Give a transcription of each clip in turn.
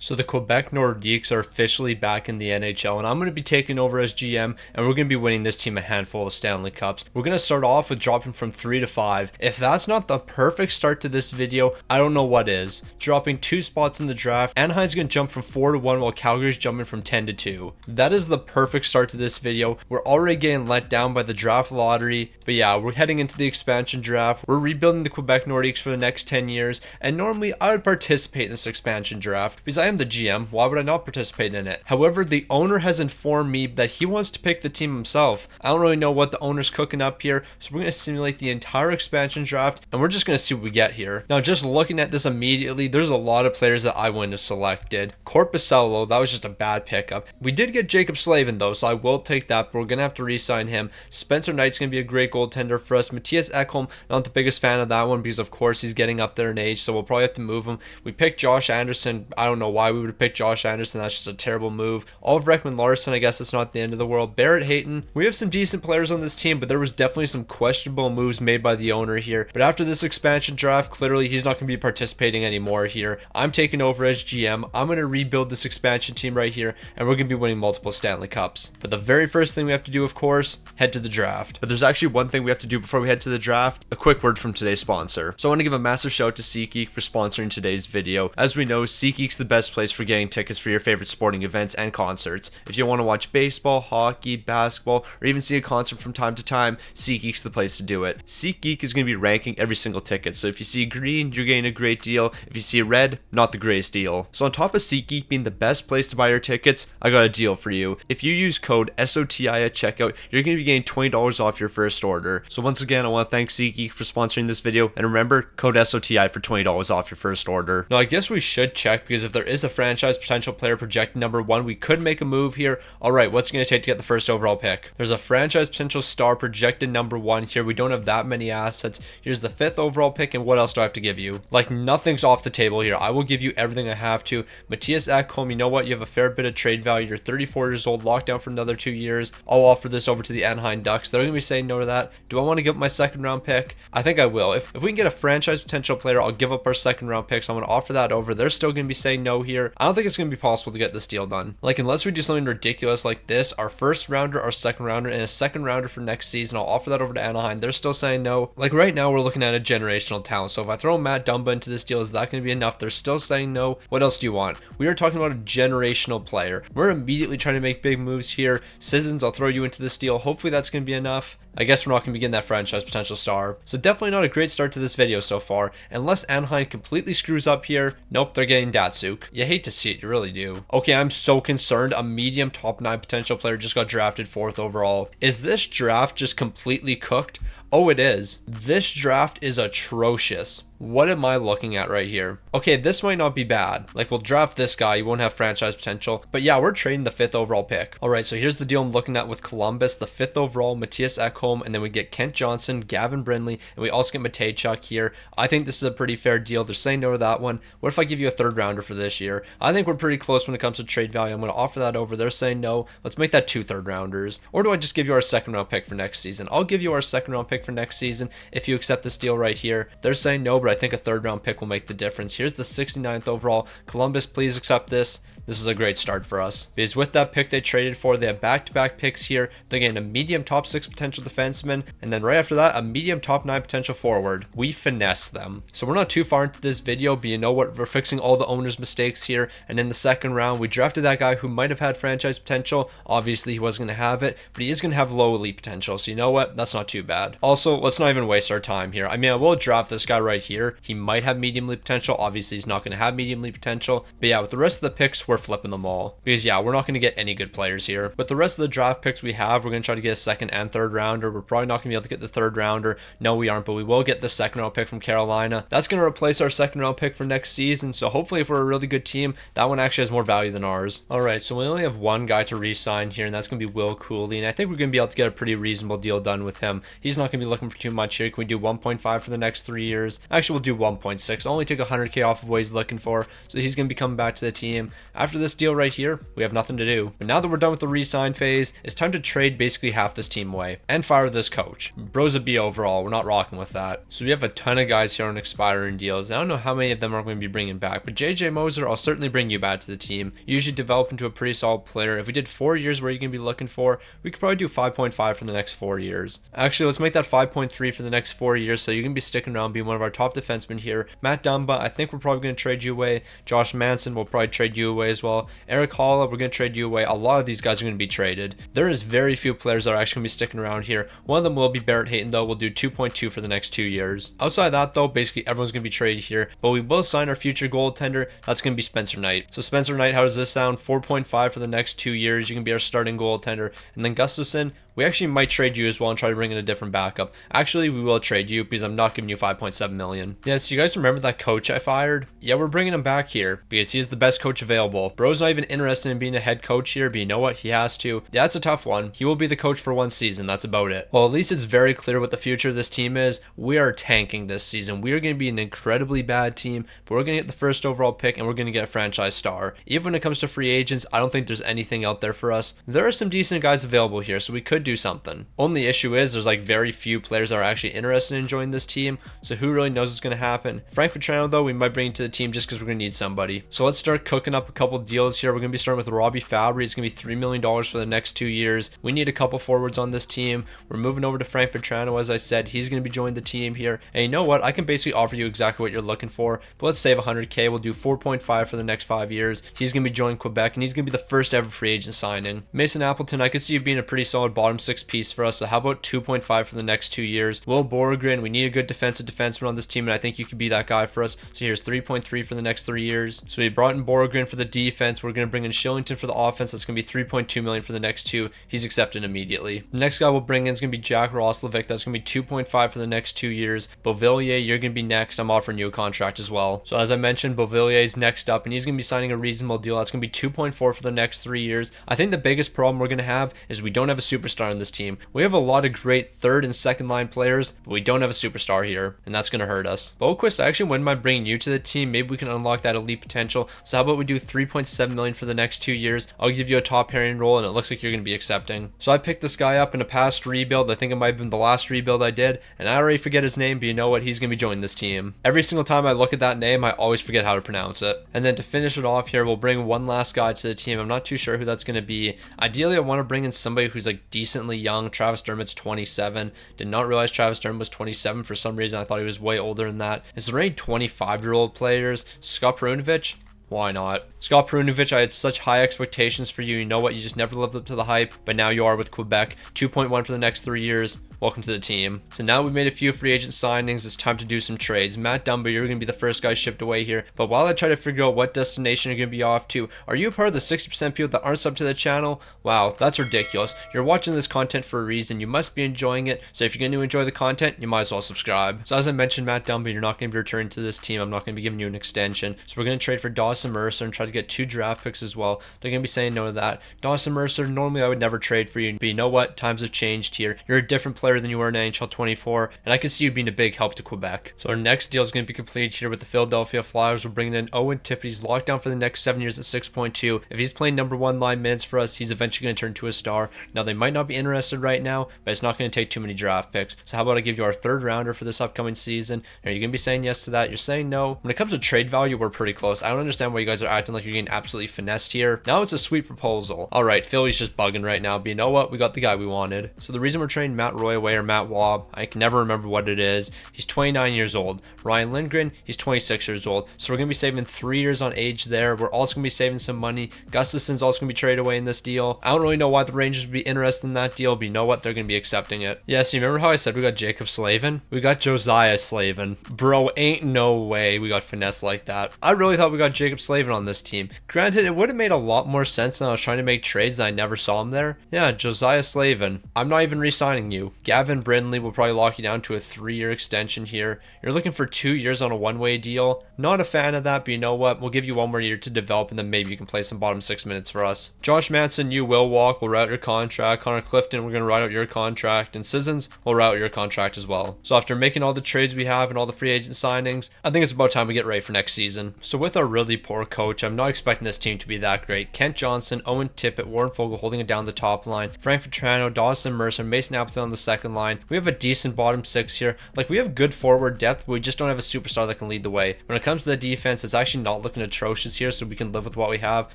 So the Quebec Nordiques are officially back in the NHL, and I'm going to be taking over as GM, and we're going to be winning this team a handful of Stanley Cups. We're going to start off with dropping from 3 to 5. If that's not the perfect start to this video, I don't know what is. Dropping 2 spots in the draft, Anaheim's going to jump from 4 to 1 while Calgary's jumping from 10 to 2. That is the perfect start to this video. We're already getting let down by the draft lottery, but yeah, we're heading into the expansion draft. We're rebuilding the Quebec Nordiques for the next 10 years, and normally I would participate in this expansion draft because I am the GM. Why would I not participate in it? However, the owner has informed me that he wants to pick the team himself. I don't really know what the owner's cooking up here, so we're going to simulate the entire expansion draft, and we're just going to see what we get here. Now, just looking at this immediately, there's a lot of players that I wouldn't have selected. Korchinski, that was just a bad pickup. We did get Jacob Slavin though, so I will take that, but we're going to have to re-sign him. Spencer Knight's going to be a great goaltender for us. Matthias Ekholm, not the biggest fan of that one because of course he's getting up there in age, so we'll probably have to move him. We picked Josh Anderson. I don't know why we would have picked Josh Anderson. That's just a terrible move. Oliver Ekman-Larsson, I guess it's not the end of the world. Barrett Hayton. We have some decent players on this team, but there was definitely some questionable moves made by the owner here. But after this expansion draft, clearly he's not going to be participating anymore here. I'm taking over as GM. I'm going to rebuild this expansion team right here, and we're going to be winning multiple Stanley Cups. But the very first thing we have to do, of course, head to the draft. But there's actually one thing we have to do before we head to the draft. A quick word from today's sponsor. So I want to give a massive shout out to SeatGeek for sponsoring today's video. As we know, SeatGeek's the best place for getting tickets for your favorite sporting events and concerts. If you want to watch baseball, hockey, basketball, or even see a concert from time to time, SeatGeek's the place to do it. SeatGeek is going to be ranking every single ticket. So if you see green, you're getting a great deal. If you see red, not the greatest deal. So on top of SeatGeek being the best place to buy your tickets, I got a deal for you. If you use code SOTI at checkout, you're going to be getting $20 off your first order. So once again, I want to thank SeatGeek for sponsoring this video, and remember, code SOTI for $20 off your first order. Now I guess we should check, because if there is a franchise potential player projected number 1, we could make a move here. Alright, what's it going to take to get the first overall pick? There's a franchise potential star projected number 1 here. We don't have that many assets. Here's the 5th overall pick, and what else do I have to give you? Like, nothing's off the table here. I will give you everything I have to. Matthias Ekholm, you know what? You have a fair bit of trade value. You're 34 years old, locked down for another 2 years. I'll offer this over to the Anaheim Ducks. They're going to be saying no to that. Do I want to give up my second round pick? I think I will. If we can get a franchise potential player, I'll give up our second round pick. So I'm going to offer that over. They're still going to be saying no here. I don't think it's going to be possible to get this deal done. Like, unless we do something ridiculous like this, our first rounder, our second rounder, and a second rounder for next season, I'll offer that over to Anaheim. They're still saying no. Like, right now, we're looking at a generational talent. So if I throw Matt Dumba into this deal, is that going to be enough? They're still saying no. What else do you want? We are talking about a generational player. We're immediately trying to make big moves here. Sissons, I'll throw you into this deal. Hopefully that's going to be enough. I guess we're not going to be getting that franchise potential star. So definitely not a great start to this video so far. Unless Anaheim completely screws up here. Nope, they're getting Datsuk. You hate to see it, you really do. Okay, I'm so concerned. A medium top 9 potential player just got drafted 4th overall. Is this draft just completely cooked? Oh, it is. This draft is atrocious. What am I looking at right here? Okay, this might not be bad. Like, we'll draft this guy. You won't have franchise potential. But yeah, we're trading the 5th overall pick. All right, so here's the deal I'm looking at with Columbus. The 5th overall, Matthias Ekholm, and then we get Kent Johnson, Gavin Brindley, and we also get Matejchuk here. I think this is a pretty fair deal. They're saying no to that one. What if I give you a 3rd rounder for this year? I think we're pretty close when it comes to trade value. I'm going to offer that over. They're saying no. Let's make that 2 3rd rounders. Or do I just give you our 2nd round pick for next season? I'll give you our 2nd round pick for next season if you accept this deal right here. They're saying no, but I think a 3rd round pick will make the difference. Here's the 69th overall. Columbus, please accept this. This is a great start for us. Because with that pick they traded for, they have back-to-back picks here. They're getting a medium top 6 potential defenseman, and then right after that, a medium top 9 potential forward. We finesse them. So we're not too far into this video, but you know what? We're fixing all the owner's mistakes here. And in the 2nd round, we drafted that guy who might have had franchise potential. Obviously, he wasn't going to have it, but he is going to have low elite potential. So you know what? That's not too bad. Also, let's not even waste our time here. I mean, I will draft this guy right here. He might have medium elite potential. Obviously, he's not going to have medium elite potential. But yeah, with the rest of the picks, we're flipping them all. Because yeah, we're not going to get any good players here. With the rest of the draft picks we have, we're going to try to get a 2nd and 3rd rounder. We're probably not going to be able to get the 3rd rounder. No, we aren't, but we will get the 2nd round pick from Carolina. That's going to replace our 2nd round pick for next season. So hopefully if we're a really good team, that one actually has more value than ours. Alright, so we only have one guy to re-sign here, and that's going to be Will Cooley. And I think we're going to be able to get a pretty reasonable deal done with him. He's not going to be to be looking for too much here. Can we do 1.5 for the next 3 years? Actually, we'll do 1.6. Only take 100K off of what he's looking for. So he's going to be coming back to the team. After this deal right here, we have nothing to do. But now that we're done with the re-sign phase, it's time to trade basically half this team away and fire this coach. Bro's a B overall. We're not rocking with that. So we have a ton of guys here on expiring deals. I don't know how many of them are going to be bringing back, but JJ Moser, I'll certainly bring you back to the team. You usually develop into a pretty solid player. If we did 4 years where you're going to be looking for, we could probably do 5.5 for the next 4 years. Actually, let's make that 5.3 for the next 4 years, so you're going to be sticking around being one of our top defensemen here. Matt Dumba, I think we're probably going to trade you away. Josh Manson will probably trade you away as well. Eric Holla, we're going to trade you away. A lot of these guys are going to be traded. There is very few players that are actually going to be sticking around here. One of them will be Barrett Hayton, though. We'll do 2.2 for the next 2 years. Outside of that, though, basically everyone's going to be traded here, but we will sign our future goaltender. That's going to be Spencer Knight. So Spencer Knight, how does this sound? 4.5 for the next 2 years. You can be our starting goaltender. And then Gustafson, we actually might trade you as well and try to bring in a different backup. Actually, we will trade you because I'm not giving you 5.7 million. Yeah, so you guys remember that coach I fired? Yeah, we're bringing him back here because he is the best coach available. Bro's not even interested in being a head coach here, but you know what? He has to. Yeah, it's a tough one. He will be the coach for 1 season. That's about it. Well, at least it's very clear what the future of this team is. We are tanking this season. We are going to be an incredibly bad team, but we're going to get the first overall pick and we're going to get a franchise star. Even when it comes to free agents, I don't think there's anything out there for us. There are some decent guys available here, so we could do something. Only issue is there's like very few players that are actually interested in joining this team, so who really knows what's going to happen. Frank Vatrano, though, we might bring to the team just because we're going to need somebody. So let's start cooking up a couple deals here. We're going to be starting with Robbie Fabry. It's going to be $3 million for the next 2 years. We need a couple forwards on this team. We're moving over to Frank Vatrano, as I said. He's going to be joining the team here. And you know what? I can basically offer you exactly what you're looking for, but let's save 100K. We'll do 4.5 for the next 5 years. He's going to be joining Quebec, and he's going to be the first ever free agent signing. Mason Appleton, I could see you being a pretty solid bottom 6 piece for us, so how about 2.5 for the next 2 years? Will Borgren, we need a good defenseman on this team, and I think you could be that guy for us. So here's 3.3 for the next 3 years. So we brought in Borgren for the defense. We're going to bring in Shillington for the offense. That's going to be 3.2 million for the next 2. He's accepted immediately. The next guy we'll bring in is going to be Jack Roslovic. That's going to be 2.5 for the next 2 years. Beauvillier, you're going to be next. I'm offering you a contract as well. So as I mentioned, Beauvillier is next up, and he's going to be signing a reasonable deal. That's going to be 2.4 for the next 3 years. I think the biggest problem we're going to have is we don't have a superstar on this team. We have a lot of great third and second line players, but we don't have a superstar here, and that's going to hurt us. Boquist, I actually wouldn't mind bringing you to the team. Maybe we can unlock that elite potential. So how about we do 3.7 million for the next 2 years? I'll give you a top pairing role, and it looks like you're going to be accepting. So I picked this guy up in a past rebuild. I think it might have been the last rebuild I did, and I already forget his name, but you know what? He's going to be joining this team. Every single time I look at that name, I always forget how to pronounce it. And then to finish it off here, we'll bring one last guy to the team. I'm not too sure who that's going to be. Ideally, I want to bring in somebody who's like decently young. Travis Dermott's 27. Did not realize Travis Dermott was 27 for some reason. I thought he was way older than that. Is there any 25-year-old players? Scott Perunovic? Why not? Scott Perunovic, I had such high expectations for you. You know what? You just never lived up to the hype, but now you are with Quebec. 2.1 for the next 3 years. Welcome to the team. So now we've made a few free agent signings. It's time to do some trades. Matt Dumba, you're going to be the first guy shipped away here. But while I try to figure out what destination you're going to be off to, are you a part of the 60% people that aren't subbed to the channel? Wow, that's ridiculous. You're watching this content for a reason. You must be enjoying it. So if you're going to enjoy the content, you might as well subscribe. So as I mentioned, Matt Dumba, you're not going to be returning to this team. I'm not going to be giving you an extension. So we're going to trade for Dawson Mercer and try to get 2 draft picks as well. They're going to be saying no to that. Dawson Mercer, normally I would never trade for you, but you know what? Times have changed here. You're a different player than you were in NHL 24, and I can see you being a big help to Quebec. So our next deal is going to be completed here with the Philadelphia Flyers. We're bringing in Owen Tippett. He's locked down for the next 7 years at 6.2. If he's playing number 1 line minutes for us, he's eventually going to turn into a star. Now, they might not be interested right now, but it's not going to take too many draft picks. So how about I give you our 3rd rounder for this upcoming season? Are you going to be saying yes to that? You're saying no. When it comes to trade value, we're pretty close. I don't understand why you guys are acting like you're getting absolutely finessed here. Now it's a sweet proposal. All right, Philly's just bugging right now, but you know what? We got the guy we wanted. So the reason we're trading Matt Roy away, or Matt Waugh, I can never remember what it is. He's 29 years old. Ryan Lindgren, he's 26 years old. So we're going to be saving 3 years on age there. We're also going to be saving some money. Gustafson's also going to be traded away in this deal. I don't really know why the Rangers would be interested in that deal, but you know what? They're going to be accepting it. Yeah, so you remember how I said we got Jacob Slavin? We got Josiah Slavin. Bro, ain't no way we got finesse like that. I really thought we got Jacob Slavin on this team. Granted, it would have made a lot more sense when I was trying to make trades and I never saw him there. Yeah, Josiah Slavin. I'm not even re-signing you. Gavin Brindley will probably lock you down to a 3-year extension here. You're looking for 2 years on a one-way deal. Not a fan of that, but you know what? We'll give you 1 more year to develop and then maybe you can play some bottom 6 minutes for us. Josh Manson, you will walk. We'll route your contract. Connor Clifton, we're going to write out your contract. And Sissons, we'll route your contract as well. So after making all the trades we have and all the free agent signings, I think it's about time we get ready for next season. So with our really poor coach, I'm not expecting this team to be that great. Kent Johnson, Owen Tippett, Warren Fogle holding it down the top line. Frank Vetrano, Dawson Mercer, Mason Appleton on the second line. We have a decent bottom 6 here. Like, we have good forward depth, but we just don't have a superstar that can lead the way. When it comes to the defense, it's actually not looking atrocious here, so we can live with what we have.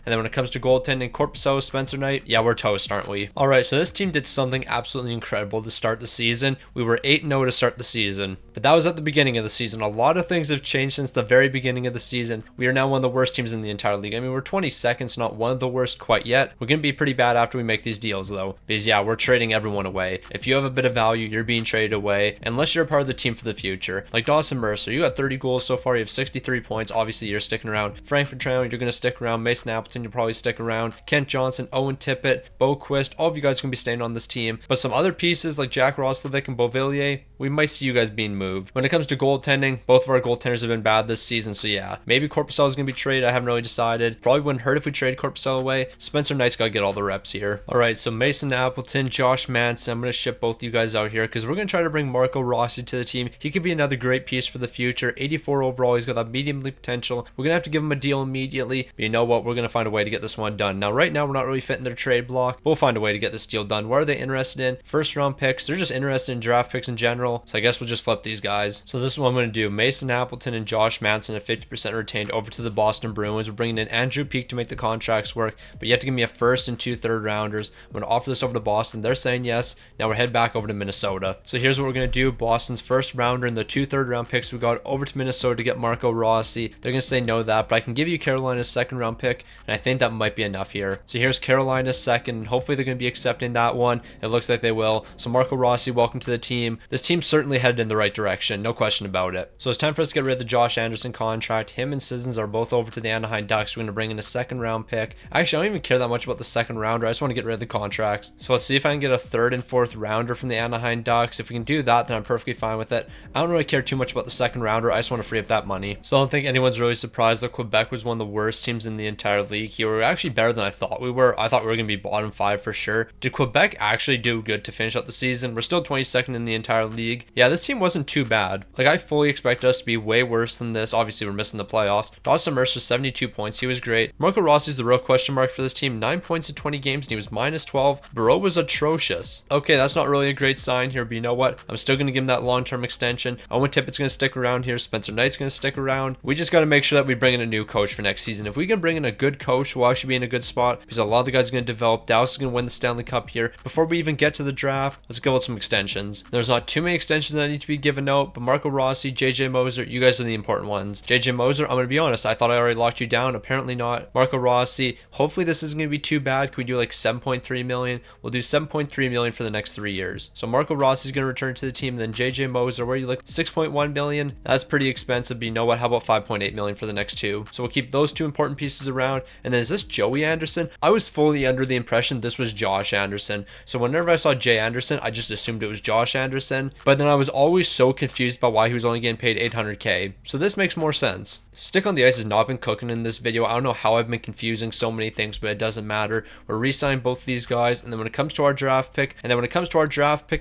And then when it comes to goaltending, Korpusov, Spencer Knight, yeah, we're toast, aren't we? Alright, so this team did something absolutely incredible to start the season. We were 8-0 to start the season. But that was at the beginning of the season. A lot of things have changed since the very beginning of the season. We are now one of the worst teams in the entire league. I mean, we're 22nd, so not one of the worst quite yet. We're going to be pretty bad after we make these deals, though. Because, yeah, we're trading everyone away. If you have a bit of value, you're being traded away. Unless you're a part of the team for the future. Like Dawson Mercer, you got 30 goals so far. You have 63 points. Obviously, you're sticking around. Frank Vetrano, you're going to stick around. Mason Appleton, you'll probably stick around. Kent Johnson, Owen Tippett, Bo Quist, all of you guys are going to be staying on this team. But some other pieces like Jack Roslovic and Beauvillier, we might see you guys being moved. When it comes to goaltending, both of our goaltenders have been bad this season, so yeah. Maybe Korpusov is going to be traded. I haven't really decided. Probably wouldn't hurt if we trade Korpusov away. Spencer Knight's got to get all the reps here. Alright, so Mason Appleton, Josh Manson, I'm going to ship both you guys out here because we're going to try to bring Marco Rossi to the team. He could be another great piece for the future. 84 overall, he's got that medium league potential. We're going to have to give him a deal immediately, but you know what? We're going to find a way to get this one done. Now, right now, we're not really fitting their trade block. We'll find a way to get this deal done. What are they interested in? First round picks. They're just interested in draft picks in general, so I guess we'll just flip these guys. So this is what I'm going to do. Mason Appleton and Josh Manson at 50% retained over to the Boston Bruins. We're bringing in Andrew Peak to make the contracts work, but you have to give me a first and 2 third-rounders. I'm going to offer this over to Boston. They're saying yes. Now we're heading back over to Minnesota. So here's what we're going to do. Boston's first rounder and the 2 third-round picks we got over to Minnesota to get Marco Rossi. They're going to say no to that, but I can give you Carolina's second-round pick, and I think that might be enough here. So here's Carolina's second. Hopefully they're going to be accepting that one. It looks like they will. So Marco Rossi, welcome to the team. This team's certainly headed in the right direction. No question about it. So it's time for us to get rid of the Josh Anderson contract. Him and Sissons are both over to the Anaheim Ducks. We're going to bring in a second-round pick. Actually, I don't even care that much about the second rounder. I just want to get rid of the contracts. So let's see if I can get a third and fourth rounder from the Anaheim Ducks. If we can do that, then I'm perfectly fine with it. I don't really care too much about the second rounder. I just want to free up that money. So I don't think anyone's really surprised that Quebec was one of the worst teams in the entire league. Here, we were actually better than I thought we were. I thought we were going to be bottom 5 for sure. Did Quebec actually do good to finish out the season? We're still 22nd in the entire league. Yeah, this team wasn't too bad. Like, I fully expect us to be way worse than this. Obviously, we're missing the playoffs. Dawson Mercer, 72 points. He was great. Marco Rossi's the real question mark for this team. 9 points in 20 games, and he was minus 12. Bro was atrocious. Okay, that's not really a great sign here, but you know what? I'm still going to give him that long-term extension. Owen Tippett's going to stick around here. Spencer Knight's going to stick around. We just got to make sure that we bring in a new coach for next season. If we can bring in a good coach, we'll actually be in a good spot because a lot of the guys are going to develop. Dallas is going to win the Stanley Cup here. Before we even get to the draft, let's go with some extensions. There's not too many extensions that need to be given out, but Marco Rossi, JJ Moser, you guys are the important ones. JJ Moser, I'm going to be honest, I thought I already locked you down. Apparently not. Marco Rossi, hopefully this isn't going to be too bad. Could we do like 7.3 million? We'll do 7.3 million for the next 3 years. So Marco Rossi is going to return to the team. Then JJ Moser, where are you like 6.1 million? That's pretty expensive, but you know what? How about 5.8 million for the next 2? So we'll keep those 2 important pieces around. And then is this Joey Anderson? I was fully under the impression this was Josh Anderson. So whenever I saw Jay Anderson, I just assumed it was Josh Anderson. But then I was always so confused by why he was only getting paid 800K. So this makes more sense. Stick on the Ice has not been cooking in this video. I don't know how I've been confusing so many things, but it doesn't matter. We're re-signing both these guys, and then when it comes to our draft pick,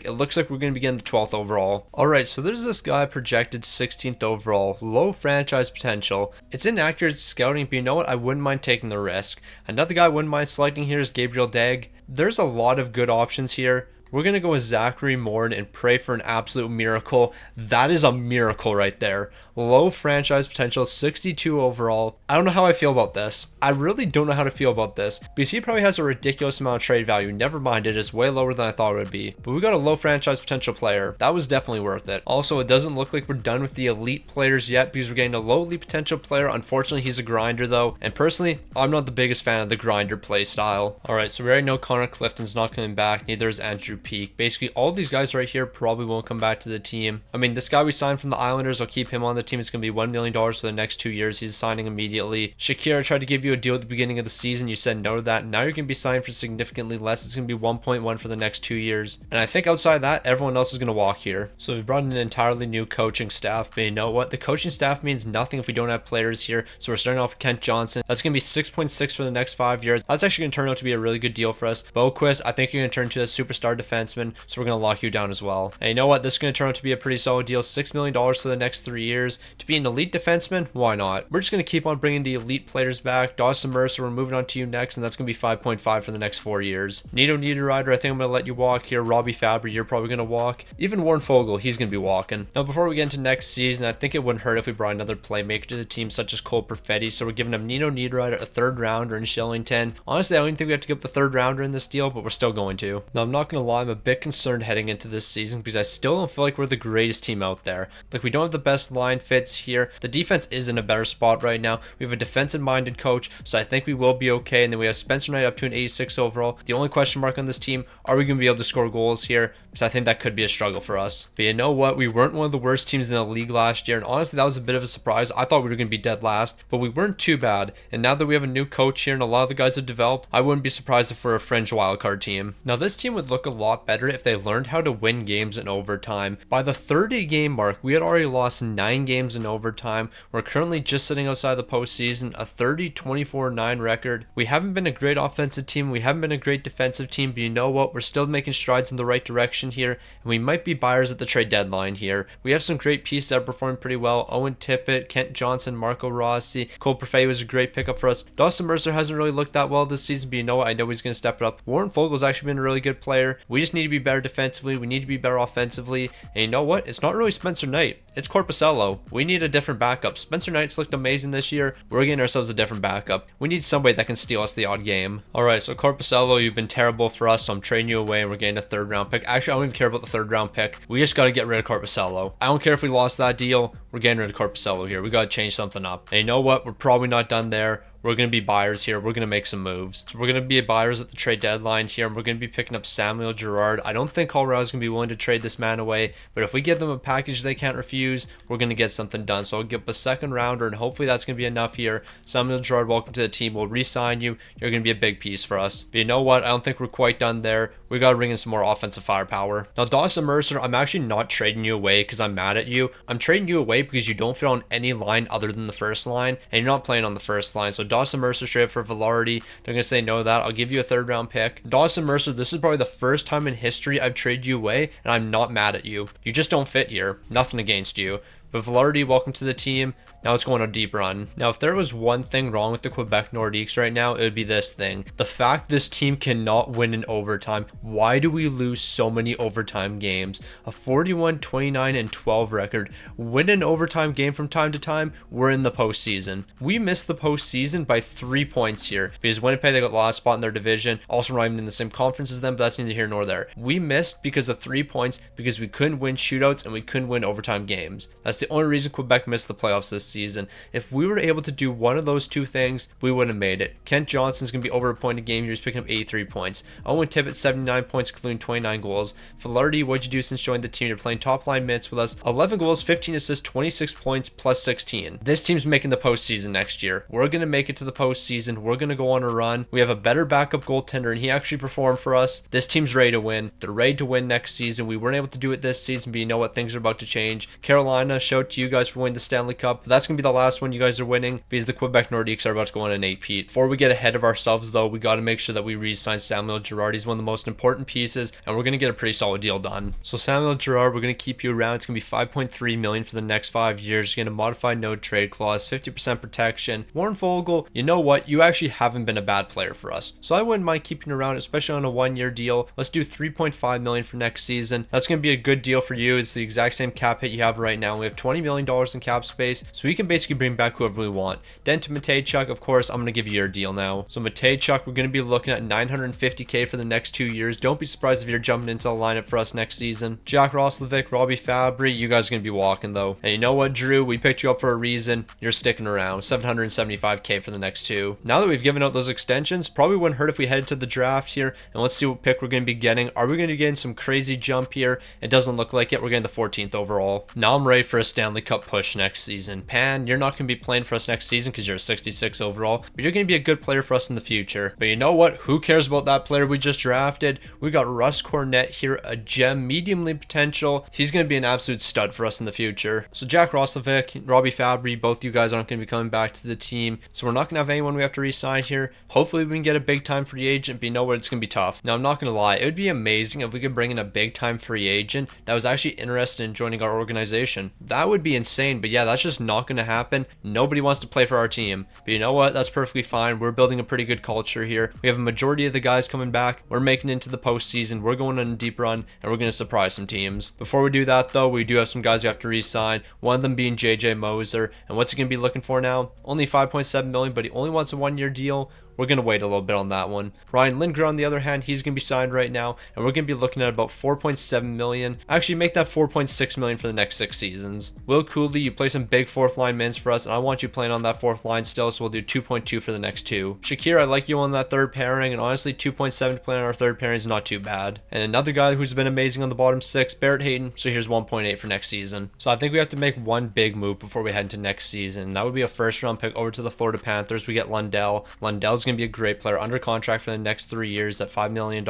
it looks like we're going to be getting the 12th overall. Alright, so there's this guy projected 16th overall. Low franchise potential. It's inaccurate scouting, but you know what? I wouldn't mind taking the risk. Another guy I wouldn't mind selecting here is Gabriel Dagg. There's a lot of good options here. We're going to go with Zachary Morn and pray for an absolute miracle. That is a miracle right there. Low franchise potential, 62 overall. I don't know how I feel about this. I really don't know how to feel about this. Because he probably has a ridiculous amount of trade value. Never mind, it is way lower than I thought it would be. But we got a low franchise potential player. That was definitely worth it. Also, it doesn't look like we're done with the elite players yet because we're getting a low elite potential player. Unfortunately, he's a grinder though. And personally, I'm not the biggest fan of the grinder play style. Alright, so we already know Connor Clifton's not coming back. Neither is Andrew your peak. Basically, all these guys right here probably won't come back to the team. I mean, this guy we signed from the Islanders, I'll keep him on the team. It's going to be $1 million for the next 2 years. He's signing immediately. Shakira tried to give you a deal at the beginning of the season. You said no to that. Now you're going to be signed for significantly less. It's going to be 1.1 for the next 2 years. And I think outside of that, everyone else is going to walk here. So we've brought in an entirely new coaching staff. But you know what? The coaching staff means nothing if we don't have players here. So we're starting off with Kent Johnson. That's going to be 6.6 for the next 5 years. That's actually going to turn out to be a really good deal for us. Boquist, I think you're going to turn into a superstar defenseman. So we're going to lock you down as well. And you know what? This is going to turn out to be a pretty solid deal. $6 million for the next 3 years. To be an elite defenseman, why not? We're just going to keep on bringing the elite players back. Dawson Mercer, we're moving on to you next, and that's going to be 5.5 for the next 4 years. Nito Niederreiter, I think I'm going to let you walk here. Robbie Fabry, you're probably going to walk. Even Warren Fogle, he's going to be walking. Now, before we get into next season, I think it wouldn't hurt if we brought another playmaker to the team, such as Cole Perfetti. So we're giving him Nito Niederreiter, a 3rd rounder in Shillington. Honestly, I don't think we have to give up the 3rd rounder in this deal, but we're still going to. Now, I'm not going to lie, I'm a bit concerned heading into this season because I still don't feel like we're the greatest team out there. Like, we don't have the best line fits here. The defense is in a better spot right now. We have a defensive-minded coach, so I think we will be okay. And then we have Spencer Knight up to an 86 overall. The only question mark on this team, are we going to be able to score goals here? Because I think that could be a struggle for us. But you know what? We weren't one of the worst teams in the league last year, and honestly, that was a bit of a surprise. I thought we were going to be dead last, but we weren't too bad. And now that we have a new coach here and a lot of the guys have developed, I wouldn't be surprised if we're a fringe wildcard team. Now, this team would look a lot better if they learned how to win games in overtime. By the 30-game mark, we had already lost 9 games in overtime. We're currently just sitting outside the postseason, a 30-24-9 record. We haven't been a great offensive team. We haven't been a great defensive team, but you know what? We're still making strides in the right direction here, and we might be buyers at the trade deadline here. We have some great pieces that are performing pretty well. Owen Tippett, Kent Johnson, Marco Rossi, Cole Perfetti was a great pickup for us. Dawson Mercer hasn't really looked that well this season, but you know what? I know he's going to step it up. Warren Fogel's actually been a really good player. We just need to be better defensively. We need to be better offensively. And you know what? It's not really Spencer Knight. It's Korpisello. We need a different backup. Spencer Knight's looked amazing this year. We're getting ourselves a different backup. We need somebody that can steal us the odd game. Alright, so Korpisello, you've been terrible for us, so I'm trading you away and we're getting a 3rd round pick. Actually, I don't even care about the 3rd round pick. We just got to get rid of Korpisello. I don't care if we lost that deal. We're getting rid of Korpisello here. We got to change something up. And you know what? We're probably not done there. We're going to be buyers here. We're going to make some moves. So we're going to be buyers at the trade deadline here, and we're going to be picking up Samuel Girard. I don't think Colorado's going to be willing to trade this man away, but if we give them a package they can't refuse, we're going to get something done. So I'll give up a 2nd rounder, and hopefully that's going to be enough here. Samuel Girard, welcome to the team. We'll re-sign you. You're going to be a big piece for us. But you know what? I don't think we're quite done there. We got to bring in some more offensive firepower. Now, Dawson Mercer, I'm actually not trading you away because I'm mad at you. I'm trading you away because you don't fit on any line other than the first line, and you're not playing on the first line. So Dawson Mercer straight for Valardi. They're going to say no to that. I'll give you a 3rd round pick. Dawson Mercer, this is probably the first time in history I've traded you away, and I'm not mad at you. You just don't fit here. Nothing against you. But Valardi, welcome to the team. Now it's going on a deep run. Now, if there was one thing wrong with the Quebec Nordiques right now, it would be this thing. The fact this team cannot win in overtime. Why do we lose so many overtime games? A 41, 29, and 12 record. Win an overtime game from time to time, we're in the postseason. We missed the postseason by 3 points here because Winnipeg, they got last spot in their division. Also not even in the same conference as them, but that's neither here nor there. We missed because of 3 points because we couldn't win shootouts and we couldn't win overtime games. That's the only reason Quebec missed the playoffs this season. If we were able to do one of those 2 things, we would have made it. Kent Johnson's going to be over a point a game. He's picking up 83 points. Owen Tippett, 79 points, including 29 goals. Valardi, what'd you do since joining the team? You're playing top line minutes with us. 11 goals, 15 assists, 26 points, plus 16. This team's making the postseason next year. We're going to make it to the postseason. We're going to go on a run. We have a better backup goaltender, and he actually performed for us. This team's ready to win. They're ready to win next season. We weren't able to do it this season, but you know what? Things are about to change. Carolina, shout out to you guys for winning the Stanley Cup. But that's going to be the last one you guys are winning because the Quebec Nordiques are about to go on an 8-peat. Before we get ahead of ourselves, though, we got to make sure that we re-sign Samuel Girard. He's one of the most important pieces, and we're going to get a pretty solid deal done. So Samuel Girard, we're going to keep you around. It's going to be $5.3 million for the next 5 years. You're going to modify no trade clause, 50% protection. Warren Fogle, you know what? You actually haven't been a bad player for us, so I wouldn't mind keeping you around, especially on a 1-year deal. Let's do $3.5 million for next season. That's going to be a good deal for you. It's the exact same cap hit you have right now. We have $20 million in cap space, so So we can basically bring back whoever we want. Then to Matejchuk, of course, I'm going to give you your deal now. So Matejchuk, we're going to be looking at $950K for the next 2 years. Don't be surprised if you're jumping into the lineup for us next season. Jack Roslovic, Robbie Fabry, you guys are going to be walking though. And you know what, Drew? We picked you up for a reason. You're sticking around. $775K for the next 2. Now that we've given out those extensions, probably wouldn't hurt if we headed to the draft here. And let's see what pick we're going to be getting. Are we going to be getting some crazy jump here? It doesn't look like it. We're getting the 14th overall. Now I'm ready for a Stanley Cup push next season. Pan, you're not going to be playing for us next season because you're a 66 overall, but you're going to be a good player for us in the future. But you know what? Who cares about that player we just drafted? We got Russ Cornett here, a gem, medium league potential. He's going to be an absolute stud for us in the future. So Jack Roslovic, Robbie Fabry, both you guys aren't going to be coming back to the team. So we're not going to have anyone we have to re-sign here. Hopefully we can get a big time free agent, but you know what? It's going to be tough. Now I'm not going to lie. It would be amazing if we could bring in a big time free agent that was actually interested in joining our organization. That would be insane, but yeah, that's just not going to happen. Nobody wants to play for our team. But you know what? That's perfectly fine. We're building a pretty good culture here. We have a majority of the guys coming back. We're making it into the postseason. We're going on a deep run, and we're going to surprise some teams. Before we do that, though, we do have some guys we have to re-sign. One of them being JJ Moser. And what's he going to be looking for now? Only $5.7 million, but he only wants a 1-year deal. We're going to wait a little bit on that one. Ryan Lindgren, on the other hand, he's going to be signed right now, and we're going to be looking at about $4.7 million. Actually, make that $4.6 million for the next 6 seasons. Will Cooley, you play some big fourth line minutes for us, and I want you playing on that fourth line still, so we'll do 2.2 for the next 2. Shakir, I like you on that third pairing, and honestly, 2.7 to play on our third pairing is not too bad. And another guy who's been amazing on the bottom 6, Barrett Hayton, so here's 1.8 for next season. So I think we have to make one big move before we head into next season. That would be a first round pick over to the Florida Panthers. We get Lundell. Lundell's going to be a great player, under contract for the next 3 years at $5 million.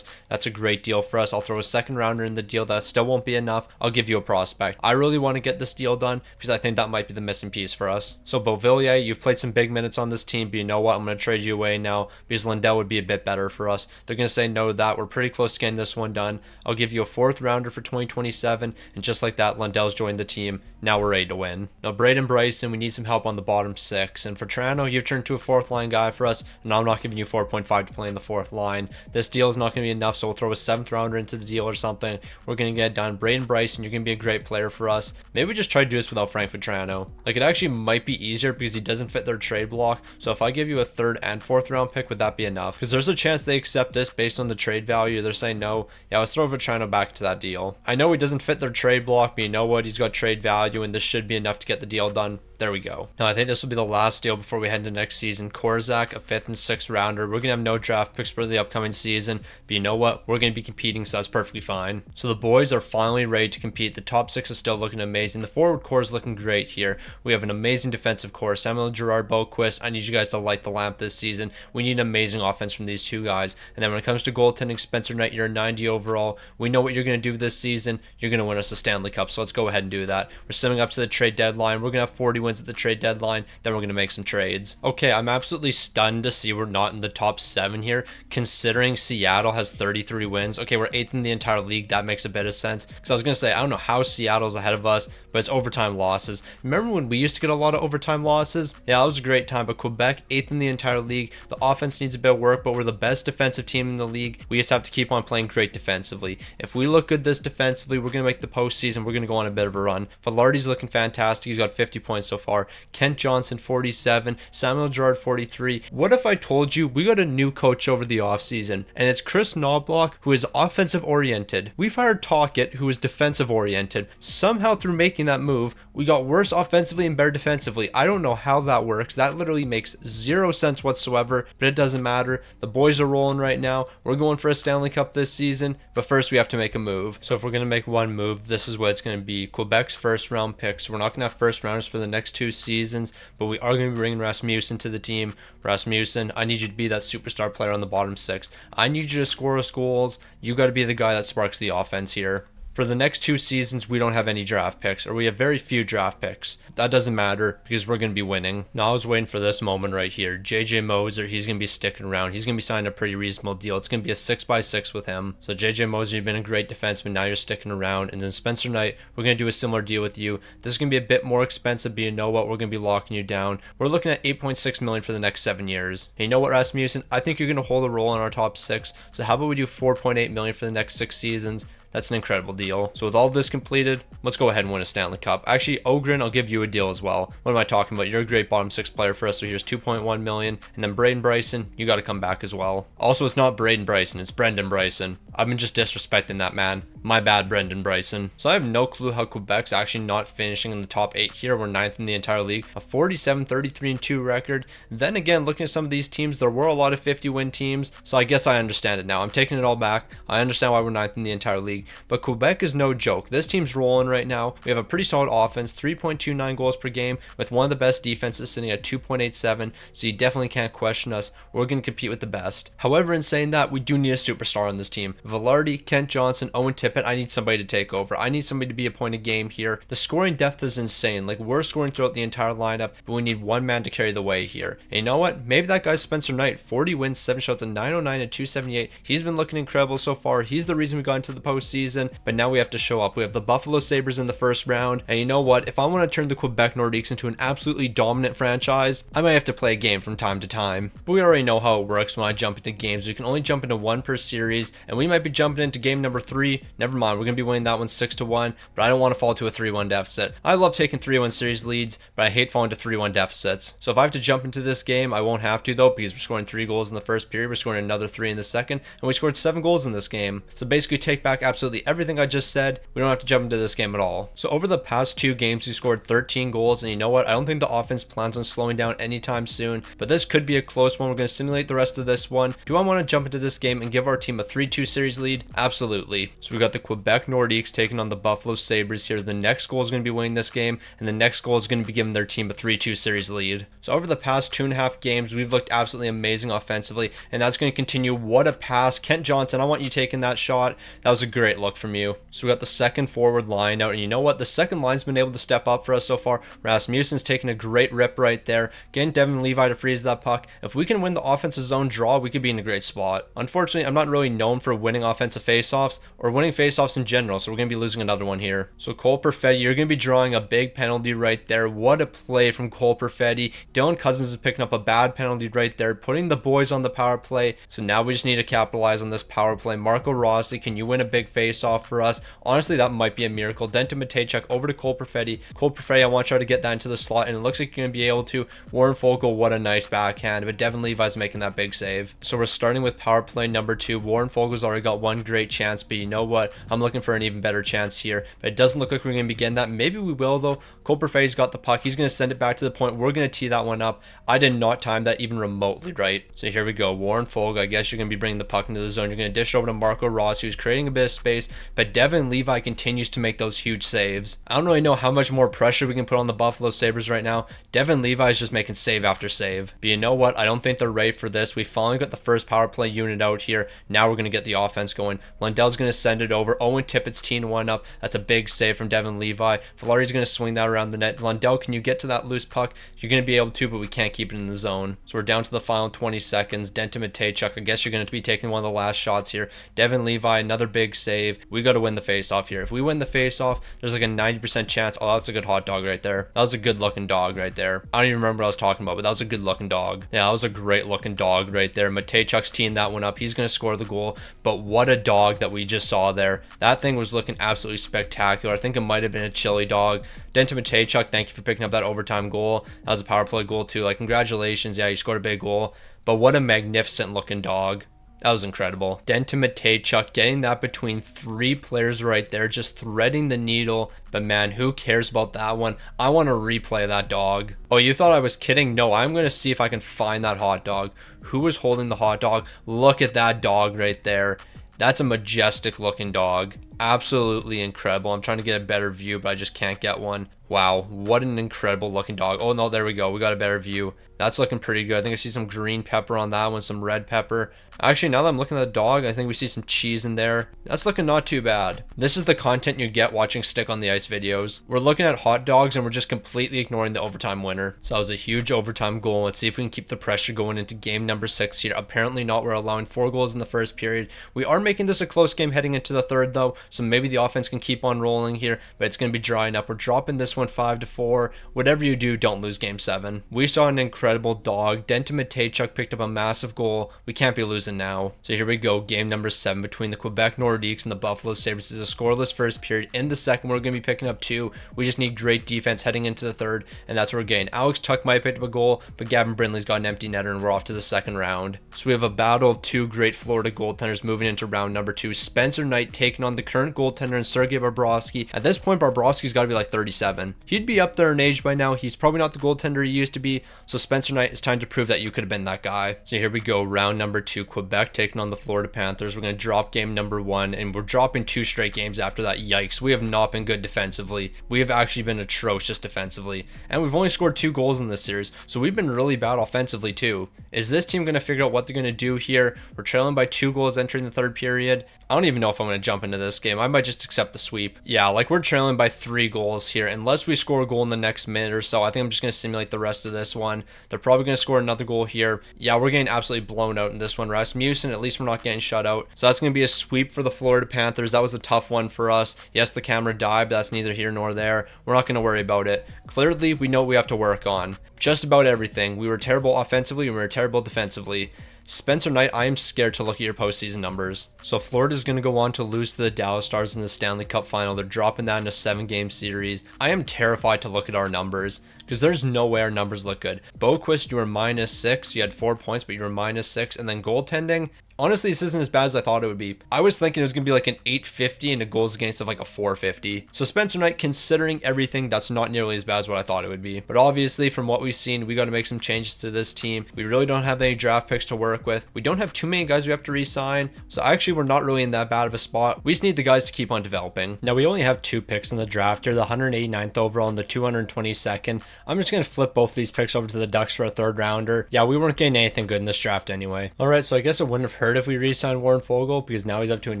That's a great deal for us. I'll throw a second rounder in the deal. That still won't be enough. I'll give you a prospect. I really want to get this deal done because I think that might be the missing piece for us. So Beauvillier, you've played some big minutes on this team, but you know what? I'm going to trade you away now because Lundell would be a bit better for us. They're going to say no to that. We're pretty close to getting this one done. I'll give you a 4th rounder for 2027, and just like that, Lundell's joined the team. Now we're ready to win. Now Braden Bryson, we need some help on the bottom 6, and for Toronto, you've turned to a 4th line guy for us, and I'm not giving you 4.5 to play in the 4th line. This deal is not going to be enough, so we'll throw a 7th rounder into the deal or something. We're going to get it done. Braden Bryson, you're going to be a great player for us. Maybe we just try to do this without Frank Vatrano. Like, it actually might be easier because he doesn't fit their trade block. So if I give you a 3rd and 4th round pick, would that be enough? Because there's a chance they accept this based on the trade value. They're saying no. Yeah, let's throw Vatrano back to that deal. I know he doesn't fit their trade block, but you know what? He's got trade value, and this should be enough to get the deal done. There we go. Now, I think this will be the last deal before we head into next season. Korzak, a 5th and 6th rounder. We're going to have no draft picks for the upcoming season, but you know what? We're going to be competing, so that's perfectly fine. So the boys are finally ready to compete. The top 6 is still looking amazing. The forward core is looking great here. We have an amazing defensive core. Samuel Girard, Boquist. I need you guys to light the lamp this season. We need amazing offense from these 2 guys. And then when it comes to goaltending, Spencer Knight, you're a 90 overall. We know what you're going to do this season. You're going to win us a Stanley Cup, so let's go ahead and do that. We're summing up to the trade deadline. We're going to have 40 wins at the trade deadline. Then we're going to make some trades. Okay, I'm absolutely stunned to see we're not in the top 7 here, considering Seattle has 33 wins. Okay, we're 8th in the entire league. That makes a bit of sense. Because I was going to say, I don't know how Seattle's ahead of us, but it's overtime losses. Remember when we used to get a lot of overtime losses? Yeah, that was a great time, but Quebec, 8th in the entire league. The offense needs a bit of work, but we're the best defensive team in the league. We just have to keep on playing great defensively. If we look good this defensively, we're going to make the postseason. We're going to go on a bit of a run. Valardi's looking fantastic. He's got 50 points so far. Kent Johnson, 47. Samuel Girard, 43. What if I told you we got a new coach over the offseason, and it's Chris Knobloch, who is offensive oriented. We've hired Talkett, who is defensive oriented. Somehow through making that move, we got worse offensively and better defensively. I don't know how that works. That literally makes 0 sense whatsoever, but it doesn't matter. The boys are rolling right now. We're going for a Stanley Cup this season, but first we have to make a move. So if we're going to make one move, this is what it's going to be. Quebec's 1st round picks. We're not going to have 1st rounders for the next 2 seasons, but we are going to be bringing Rasmussen to the team. Rasmussen, I need you to be that superstar player on the bottom 6. I need you to score us goals. You got to be the guy that sparks the offense here. For the next 2 seasons, we don't have any draft picks, or we have very few draft picks. That doesn't matter because we're going to be winning. Now, I was waiting for this moment right here. JJ Moser, he's going to be sticking around. He's going to be signing a pretty reasonable deal. It's going to be a 6x6 with him. So JJ Moser, you've been a great defenseman. Now you're sticking around. And then Spencer Knight, we're going to do a similar deal with you. This is going to be a bit more expensive, but you know what? We're going to be locking you down. We're looking at $8.6 million for the next 7 years. And you know what, Rasmussen? I think you're going to hold a role in our top 6. So how about we do $4.8 million for the next 6 seasons? That's an incredible deal. So with all of this completed, let's go ahead and win a Stanley Cup. Actually, Ogren, I'll give you a deal as well. What am I talking about? You're a great bottom 6 player for us, so here's 2.1 million. And then Braden Bryson, you got to come back as well. Also, it's not Braden Bryson, it's Brendan Bryson. I've been just disrespecting that man. My bad, Brendan Bryson. So I have no clue how Quebec's actually not finishing in the top 8 here. We're 9th in the entire league. A 47-33-2 record. Then again, looking at some of these teams, there were a lot of 50-win teams. So I guess I understand it now. I'm taking it all back. I understand why we're 9th in the entire league. But Quebec is no joke. This team's rolling right now. We have a pretty solid offense, 3.29 goals per game, with one of the best defenses sitting at 2.87. So you definitely can't question us. We're going to compete with the best. However, in saying that, we do need a superstar on this team. Valardi, Kent Johnson, Owen Tippett, I need somebody to take over. I need somebody to be a point of game here. The scoring depth is insane. Like, we're scoring throughout the entire lineup, but we need one man to carry the way here. And you know what? Maybe that guy's Spencer Knight. 40 wins, 7 shots, and 909 and 278. He's been looking incredible so far. He's the reason we got into the postseason, but now we have to show up. We have the Buffalo Sabres in the first round, and you know what? If I want to turn the Quebec Nordiques into an absolutely dominant franchise, I might have to play a game from time to time. But we already know how it works when I jump into games. We can only jump into one per series, and we might be jumping into game number 3. Never mind, we're going to be winning that one 6-1, but I don't want to fall to a 3-1 deficit. I love taking 3-1 series leads, but I hate falling to 3-1 deficits. So if I have to jump into this game, I won't have to though, because we're scoring 3 goals in the first period, we're scoring another 3 in the second, and we scored 7 goals in this game. So basically take back absolutely everything I just said. We don't have to jump into this game at all. So over the past 2 games, we scored 13 goals, and you know what? I don't think the offense plans on slowing down anytime soon, but this could be a close one. We're going to simulate the rest of this one. Do I want to jump into this game and give our team a 3-2 series lead? Absolutely. So we got the Quebec Nordiques taking on the Buffalo Sabres here. The next goal is going to be winning this game, and the next goal is going to be giving their team a 3-2 series lead. So over the past 2.5 games, we've looked absolutely amazing offensively, and that's going to continue. What a pass. Kent Johnson, I want you taking that shot. That was a great look from you. So we got the second forward line out, and you know what? The second line's been able to step up for us so far. Rasmussen's taking a great rip right there, getting Devin Levi to freeze that puck. If we can win the offensive zone draw, we could be in a great spot. Unfortunately, I'm not really known for winning offensive faceoffs or winning faceoffs in general, so we're going to be losing another one here. So Cole Perfetti, you're going to be drawing a big penalty right there. What a play from Cole Perfetti. Dylan Cousins is picking up a bad penalty right there, putting the boys on the power play. So now we just need to capitalize on this power play. Marco Rossi, can you win a big face-off for us? Honestly, that might be a miracle. Denton Matejchuk over to Cole Perfetti. Cole Perfetti, I want you to get that into the slot, and it looks like you're going to be able to. Warren Fogle, what a nice backhand, but Devin Levi's making that big save. So we're starting with power play number 2. Warren Fogle's already got one great chance, but you know what? I'm looking for an even better chance here, but it doesn't look like we're going to be getting that. Maybe we will though. Cole Perfetti's got the puck. He's going to send it back to the point. We're going to tee that one up. I did not time that even remotely right. So here we go. Warren Fogle, I guess you're going to be bringing the puck into the zone. You're going to dish over to Marco Rossi, who's creating a bit of space, but Devin Levi continues to make those huge saves. I don't really know how much more pressure we can put on the Buffalo Sabres right now. Devin Levi is just making save after save. But you know what? I don't think they're ready for this. We finally got the first power play unit out here. Now we're going to get the offense going. Lundell's going to send it over. Owen Tippett's teeing one up. That's a big save from Devin Levi. Valardi's going to swing that around the net. Lundell, can you get to that loose puck? You're going to be able to, but we can't keep it in the zone. So we're down to the final 20 seconds. Denton Matejchuk, I guess you're going to be taking one of the last shots here. Devin Levi, another big save. We got to win the face-off here. If we win the face-off, there's like a 90% chance. Oh, that's a good hot dog right there. That was a good looking dog right there. I don't even remember what I was talking about, but that was a good looking dog. Yeah, that was a great looking dog right there. Matejchuk's teeing that one up. He's going to score the goal, but what a dog that we just saw there. That thing was looking absolutely spectacular. I think it might have been a chili dog. Denton Matejchuk, thank you for picking up that overtime goal. That was a power play goal too. Like, congratulations. Yeah, you scored a big goal, but what a magnificent looking dog. That was incredible. Denton Matejchuk getting that between 3 players right there, just threading the needle. But man, who cares about that one? I want to replay that dog. Oh, you thought I was kidding? No, I'm going to see if I can find that hot dog. Who was holding the hot dog? Look at that dog right there. That's a majestic looking dog. Absolutely incredible. I'm trying to get a better view, but I just can't get one. Wow, what an incredible looking dog. Oh no, there we go. We got a better view. That's looking pretty good. I think I see some green pepper on that one, some red pepper. Actually, now that I'm looking at the dog, I think we see some cheese in there. That's looking not too bad. This is the content you get watching Stick on the Ice videos. We're looking at hot dogs and we're just completely ignoring the overtime winner. So that was a huge overtime goal. Let's see if we can keep the pressure going into game number 6 here. Apparently not. We're allowing 4 goals in the first period. We are making this a close game heading into the third though, so maybe the offense can keep on rolling here, but it's going to be drying up. We're dropping this one went 5-4. Whatever you do, don't lose game 7. We saw an incredible dog. Denton Matejchuk picked up a massive goal. We can't be losing now. So here we go. Game number 7 between the Quebec Nordiques and the Buffalo Sabres is a scoreless first period. In the second, we're going to be picking up 2. We just need great defense heading into the third, and that's what we're getting. Alex Tuck might have picked up a goal, but Gavin Brindley's got an empty netter, and we're off to the second round. So we have a battle of 2 great Florida goaltenders moving into round number 2. Spencer Knight taking on the current goaltender and Sergei Bobrovsky. At this point, Bobrovsky's got to be like 37. He'd be up there in age by now. He's probably not the goaltender he used to be. So Spencer Knight, it's time to prove that you could have been that guy. So here we go, round number 2. Quebec taking on the Florida Panthers. We're going to drop game number 1, and we're dropping 2 straight games after that. Yikes, we have not been good defensively. We have actually been atrocious defensively, and we've only scored 2 goals in this series, so we've been really bad offensively too. Is this team going to figure out what they're going to do here? We're trailing by 2 goals entering the third period. I don't even know if I'm going to jump into this game. I might just accept the sweep. Yeah, like we're trailing by 3 goals here. Unless we score a goal in the next minute or so, I think I'm just going to simulate the rest of this one. They're probably going to score another goal here. Yeah, we're getting absolutely blown out in this one. Rasmussen, at least we're not getting shut out. So that's going to be a sweep for the Florida Panthers. That was a tough one for us. Yes, the camera died, but that's neither here nor there. We're not going to worry about it. Clearly, we know what we have to work on. Just about everything. We were terrible offensively, and we were terrible defensively. Spencer Knight, I am scared to look at your postseason numbers. So Florida's going to go on to lose to the Dallas Stars in the Stanley Cup final. They're dropping that in a 7-game series. I am terrified to look at our numbers because there's no way our numbers look good. Boquist, you were -6. You had 4 points, but you were -6. And then goaltending, honestly, this isn't as bad as I thought it would be. I was thinking it was going to be like an 850 and a goals against of like a 450. So Spencer Knight, considering everything, that's not nearly as bad as what I thought it would be. But obviously, from what we've seen, we got to make some changes to this team. We really don't have any draft picks to work with. We don't have too many guys we have to re-sign. So actually, we're not really in that bad of a spot. We just need the guys to keep on developing. Now, we only have 2 picks in the draft here, the 189th overall and the 222nd. I'm just going to flip both of these picks over to the Ducks for a 3rd rounder. Yeah, we weren't getting anything good in this draft anyway. All right, so I guess it wouldn't have hurt if we re-signed Warren Foegele because now he's up to an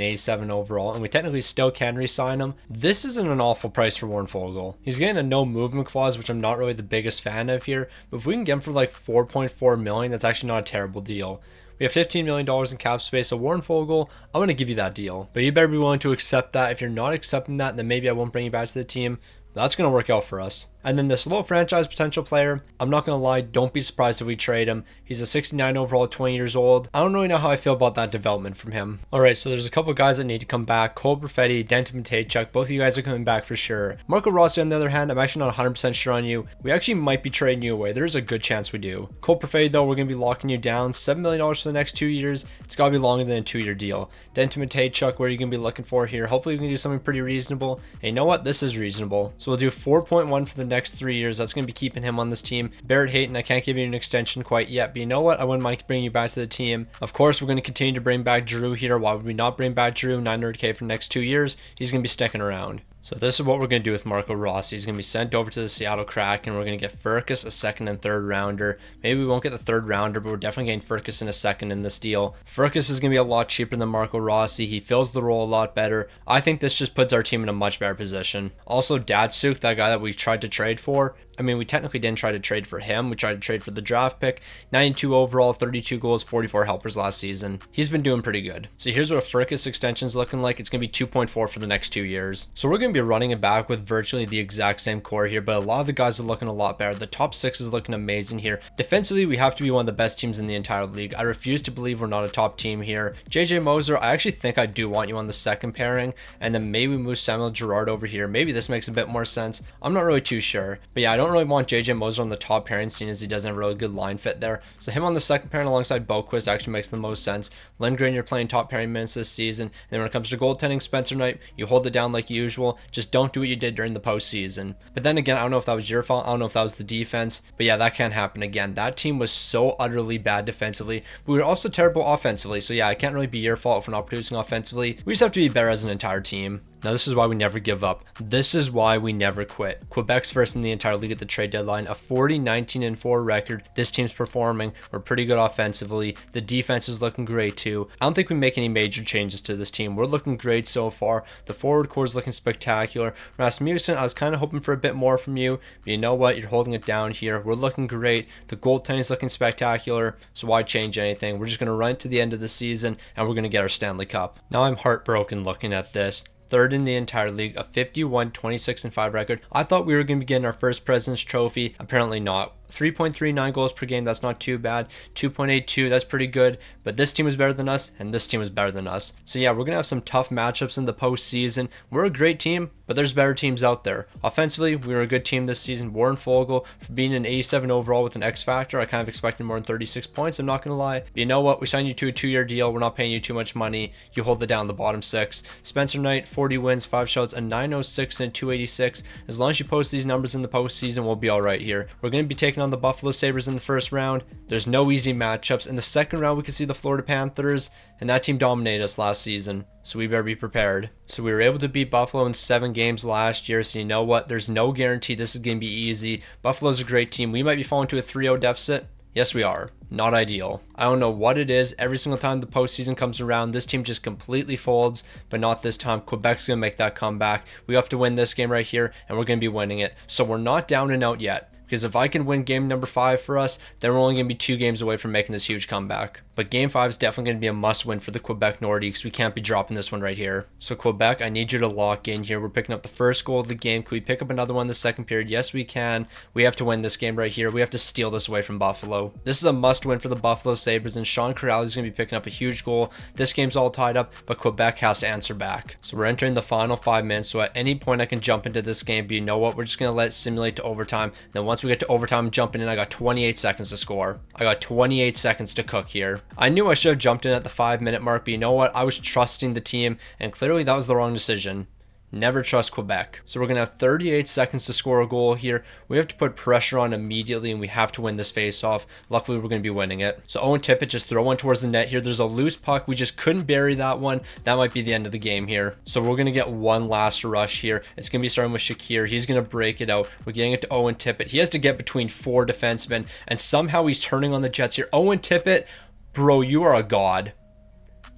87 overall, and we technically still can re-sign him. This isn't an awful price for Warren Foegele. He's getting a no movement clause, which I'm not really the biggest fan of here, but if we can get him for like $4.4 million, that's actually not a terrible deal. We have $15 million in cap space, so Warren Foegele, I'm going to give you that deal. But you better be willing to accept that. If you're not accepting that, then maybe I won't bring you back to the team. That's going to work out for us. And then this low franchise potential player, I'm not going to lie, don't be surprised if we trade him. He's a 69 overall, 20 years old. I don't really know how I feel about that development from him. Alright, so there's a couple guys that need to come back. Cole Perfetti, Denton Matejchuk, both of you guys are coming back for sure. Marco Rossi, on the other hand, I'm actually not 100% sure on you. We actually might be trading you away. There's a good chance we do. Cole Perfetti, though, we're going to be locking you down. $7 million for the next 2 years. It's got to be longer than a 2-year deal. Denton Matejchuk, what are you going to be looking for here? Hopefully we can do something pretty reasonable. And you know what? This is reasonable. So we'll do 4.1 for the next 3 years. That's going to be keeping him on this team. Barrett Hayton, I can't give you an extension quite yet, but you know what? I wouldn't mind bringing you back to the team. Of course, we're going to continue to bring back Drew here. Why would we not bring back Drew? $900K for the next 2 years. He's going to be sticking around. So this is what we're going to do with Marco Rossi. He's going to be sent over to the Seattle Kraken. We're going to get Furcus, a 2nd and 3rd rounder. Maybe we won't get the 3rd rounder, but we're definitely getting Furcus in a 2nd in this deal. Furcus is going to be a lot cheaper than Marco Rossi. He fills the role a lot better. I think this just puts our team in a much better position. Also, Datsuk, that guy that we tried to trade for, I mean, we technically didn't try to trade for him. We tried to trade for the draft pick. 92 overall, 32 goals, 44 helpers last season. He's been doing pretty good. So here's what a Furcus extension is looking like. It's going to be 2.4 for the next 2 years. So we're going to be running it back with virtually the exact same core here, but a lot of the guys are looking a lot better. The top 6 is looking amazing here. Defensively, we have to be one of the best teams in the entire league. I refuse to believe we're not a top team here. JJ Moser, I actually think I do want you on the 2nd pairing, and then maybe move Samuel Girard over here. Maybe this makes a bit more sense. I'm not really too sure, but yeah, I don't really want JJ Moser on the top pairing, seeing as he doesn't have a really good line fit there. So him on the 2nd pairing alongside Boquist actually makes the most sense. Lindgren, you're playing top pairing minutes this season. And then when it comes to goaltending, Spencer Knight, you hold it down like usual. Just don't do what you did during the postseason. But then again, I don't know if that was your fault. I don't know if that was the defense. But yeah, that can't happen again. That team was so utterly bad defensively. We were also terrible offensively. So yeah, it can't really be your fault if we're not producing offensively. We just have to be better as an entire team. Now, this is why we never give up. This is why we never quit. Quebec's first in the entire league at the trade deadline, a 40-19-4 record. This team's performing. We're pretty good offensively. The defense is looking great too. I don't think we make any major changes to this team. We're looking great so far. The forward core is looking spectacular. Rasmussen, I was kind of hoping for a bit more from you, but you know what? You're holding it down here. We're looking great. The goaltending is looking spectacular, so why change anything? We're just going to run it to the end of the season, and we're going to get our Stanley Cup. Now I'm heartbroken looking at this. third in the entire league, a 51, 26, and 5 record. I thought we were going to be getting our first President's Trophy. Apparently not. 3.39 goals per game, that's not too bad. 2.82, that's pretty good. But this team was better than us, and this team was better than us. So yeah, we're going to have some tough matchups in the postseason. We're a great team, but there's better teams out there. Offensively, we were a good team this season. Warren Foegele, for being an 87 overall with an X factor, I kind of expected more than 36 points, I'm not going to lie. But you know what? We signed you to a 2-year deal. We're not paying you too much money. You hold it down the bottom 6. Spencer Knight, 40 wins, 5 shots, a 906 and a 286. As long as you post these numbers in the postseason, we'll be all right here. We're going to be taking on the Buffalo Sabres in the first round. There's no easy matchups. In the second round, we can see the Florida Panthers, and that team dominated us last season, so we better be prepared. So we were able to beat Buffalo in 7 games last year, so you know what? There's no guarantee this is going to be easy. Buffalo's a great team. We might be falling to a 3-0 deficit. Yes, we are. Not ideal. I don't know what it is. Every single time the postseason comes around, this team just completely folds, but not this time. Quebec's going to make that comeback. We have to win this game right here, and we're going to be winning it. So we're not down and out yet. Because if I can win game number 5 for us, then we're only going to be 2 games away from making this huge comeback. But game 5 is definitely going to be a must win for the Quebec Nordiques. We can't be dropping this one right here. So Quebec, I need you to lock in here. We're picking up the first goal of the game. Can we pick up another one in the second period? Yes, we can. We have to win this game right here. We have to steal this away from Buffalo. This is a must win for the Buffalo Sabres, and Sean Corrales is going to be picking up a huge goal. This game's all tied up, but Quebec has to answer back. So we're entering the final 5 minutes, so at any point I can jump into this game, but you know what? We're just going to let it simulate to overtime. Then once we get to overtime, jumping in, I got 28 seconds to score. I got 28 seconds to cook here. I knew I should have jumped in at the 5-minute mark, but you know what? I was trusting the team, and clearly that was the wrong decision. Never trust Quebec. So we're going to have 38 seconds to score a goal here. We have to put pressure on immediately, and we have to win this face-off. Luckily, we're going to be winning it. So Owen Tippett just throw one towards the net here. There's a loose puck. We just couldn't bury that one. That might be the end of the game here. So we're going to get one last rush here. It's going to be starting with Shakir. He's going to break it out. We're getting it to Owen Tippett. He has to get between 4 defensemen, and somehow he's turning on the Jets here. Owen Tippett, bro, you are a god.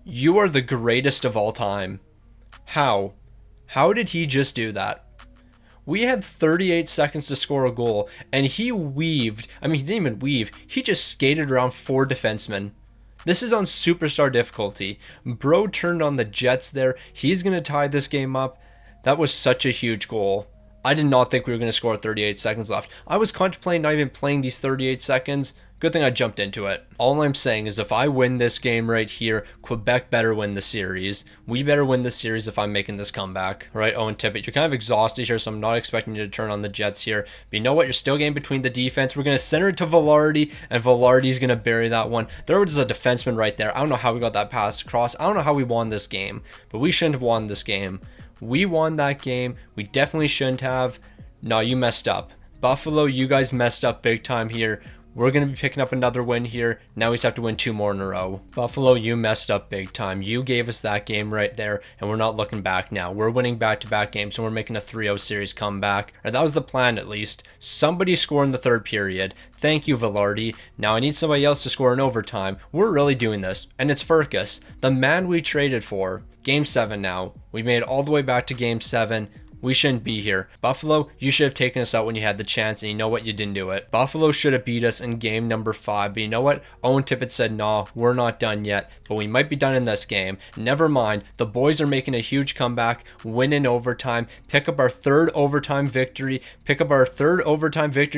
You are the greatest of all time. How? How did he just do that? We had 38 seconds to score a goal, and he weaved. I mean, he didn't even weave. He just skated around 4 defensemen. This is on superstar difficulty. Bro turned on the Jets there. He's going to tie this game up. That was such a huge goal. I did not think we were going to score with 38 seconds left. I was contemplating not even playing these 38 seconds. Good thing I jumped into it. All I'm saying is if I win this game right here, Quebec better win the series. We better win the series if I'm making this comeback. All right, Owen Tippett, you're kind of exhausted here, so I'm not expecting you to turn on the Jets here. But you know what? You're still getting between the defense. We're going to center it to Valardi, and Valardi's going to bury that one. There was a defenseman right there. I don't know how we got that pass across. I don't know how we won this game, but we shouldn't have won this game. We won that game. We definitely shouldn't have. No, you messed up. Buffalo, you guys messed up big time here. We're going to be picking up another win here. Now we just have to win 2 more in a row. Buffalo, you messed up big time. You gave us that game right there, and we're not looking back now. We're winning back-to-back games, and we're making a 3-0 series comeback. Or that was the plan, at least. Somebody score in the 3rd period. Thank you, Valardi. Now I need somebody else to score in overtime. We're really doing this, and it's Furcus, the man we traded for. Game 7 now. We made it all the way back to Game 7. We shouldn't be here. Buffalo, you should have taken us out when you had the chance, and you know what? You didn't do it. Buffalo should have beat us in game number 5, but you know what? Owen Tippett said, nah, we're not done yet, but we might be done in this game. Never mind. The boys are making a huge comeback, win in overtime, pick up our 3rd overtime victory,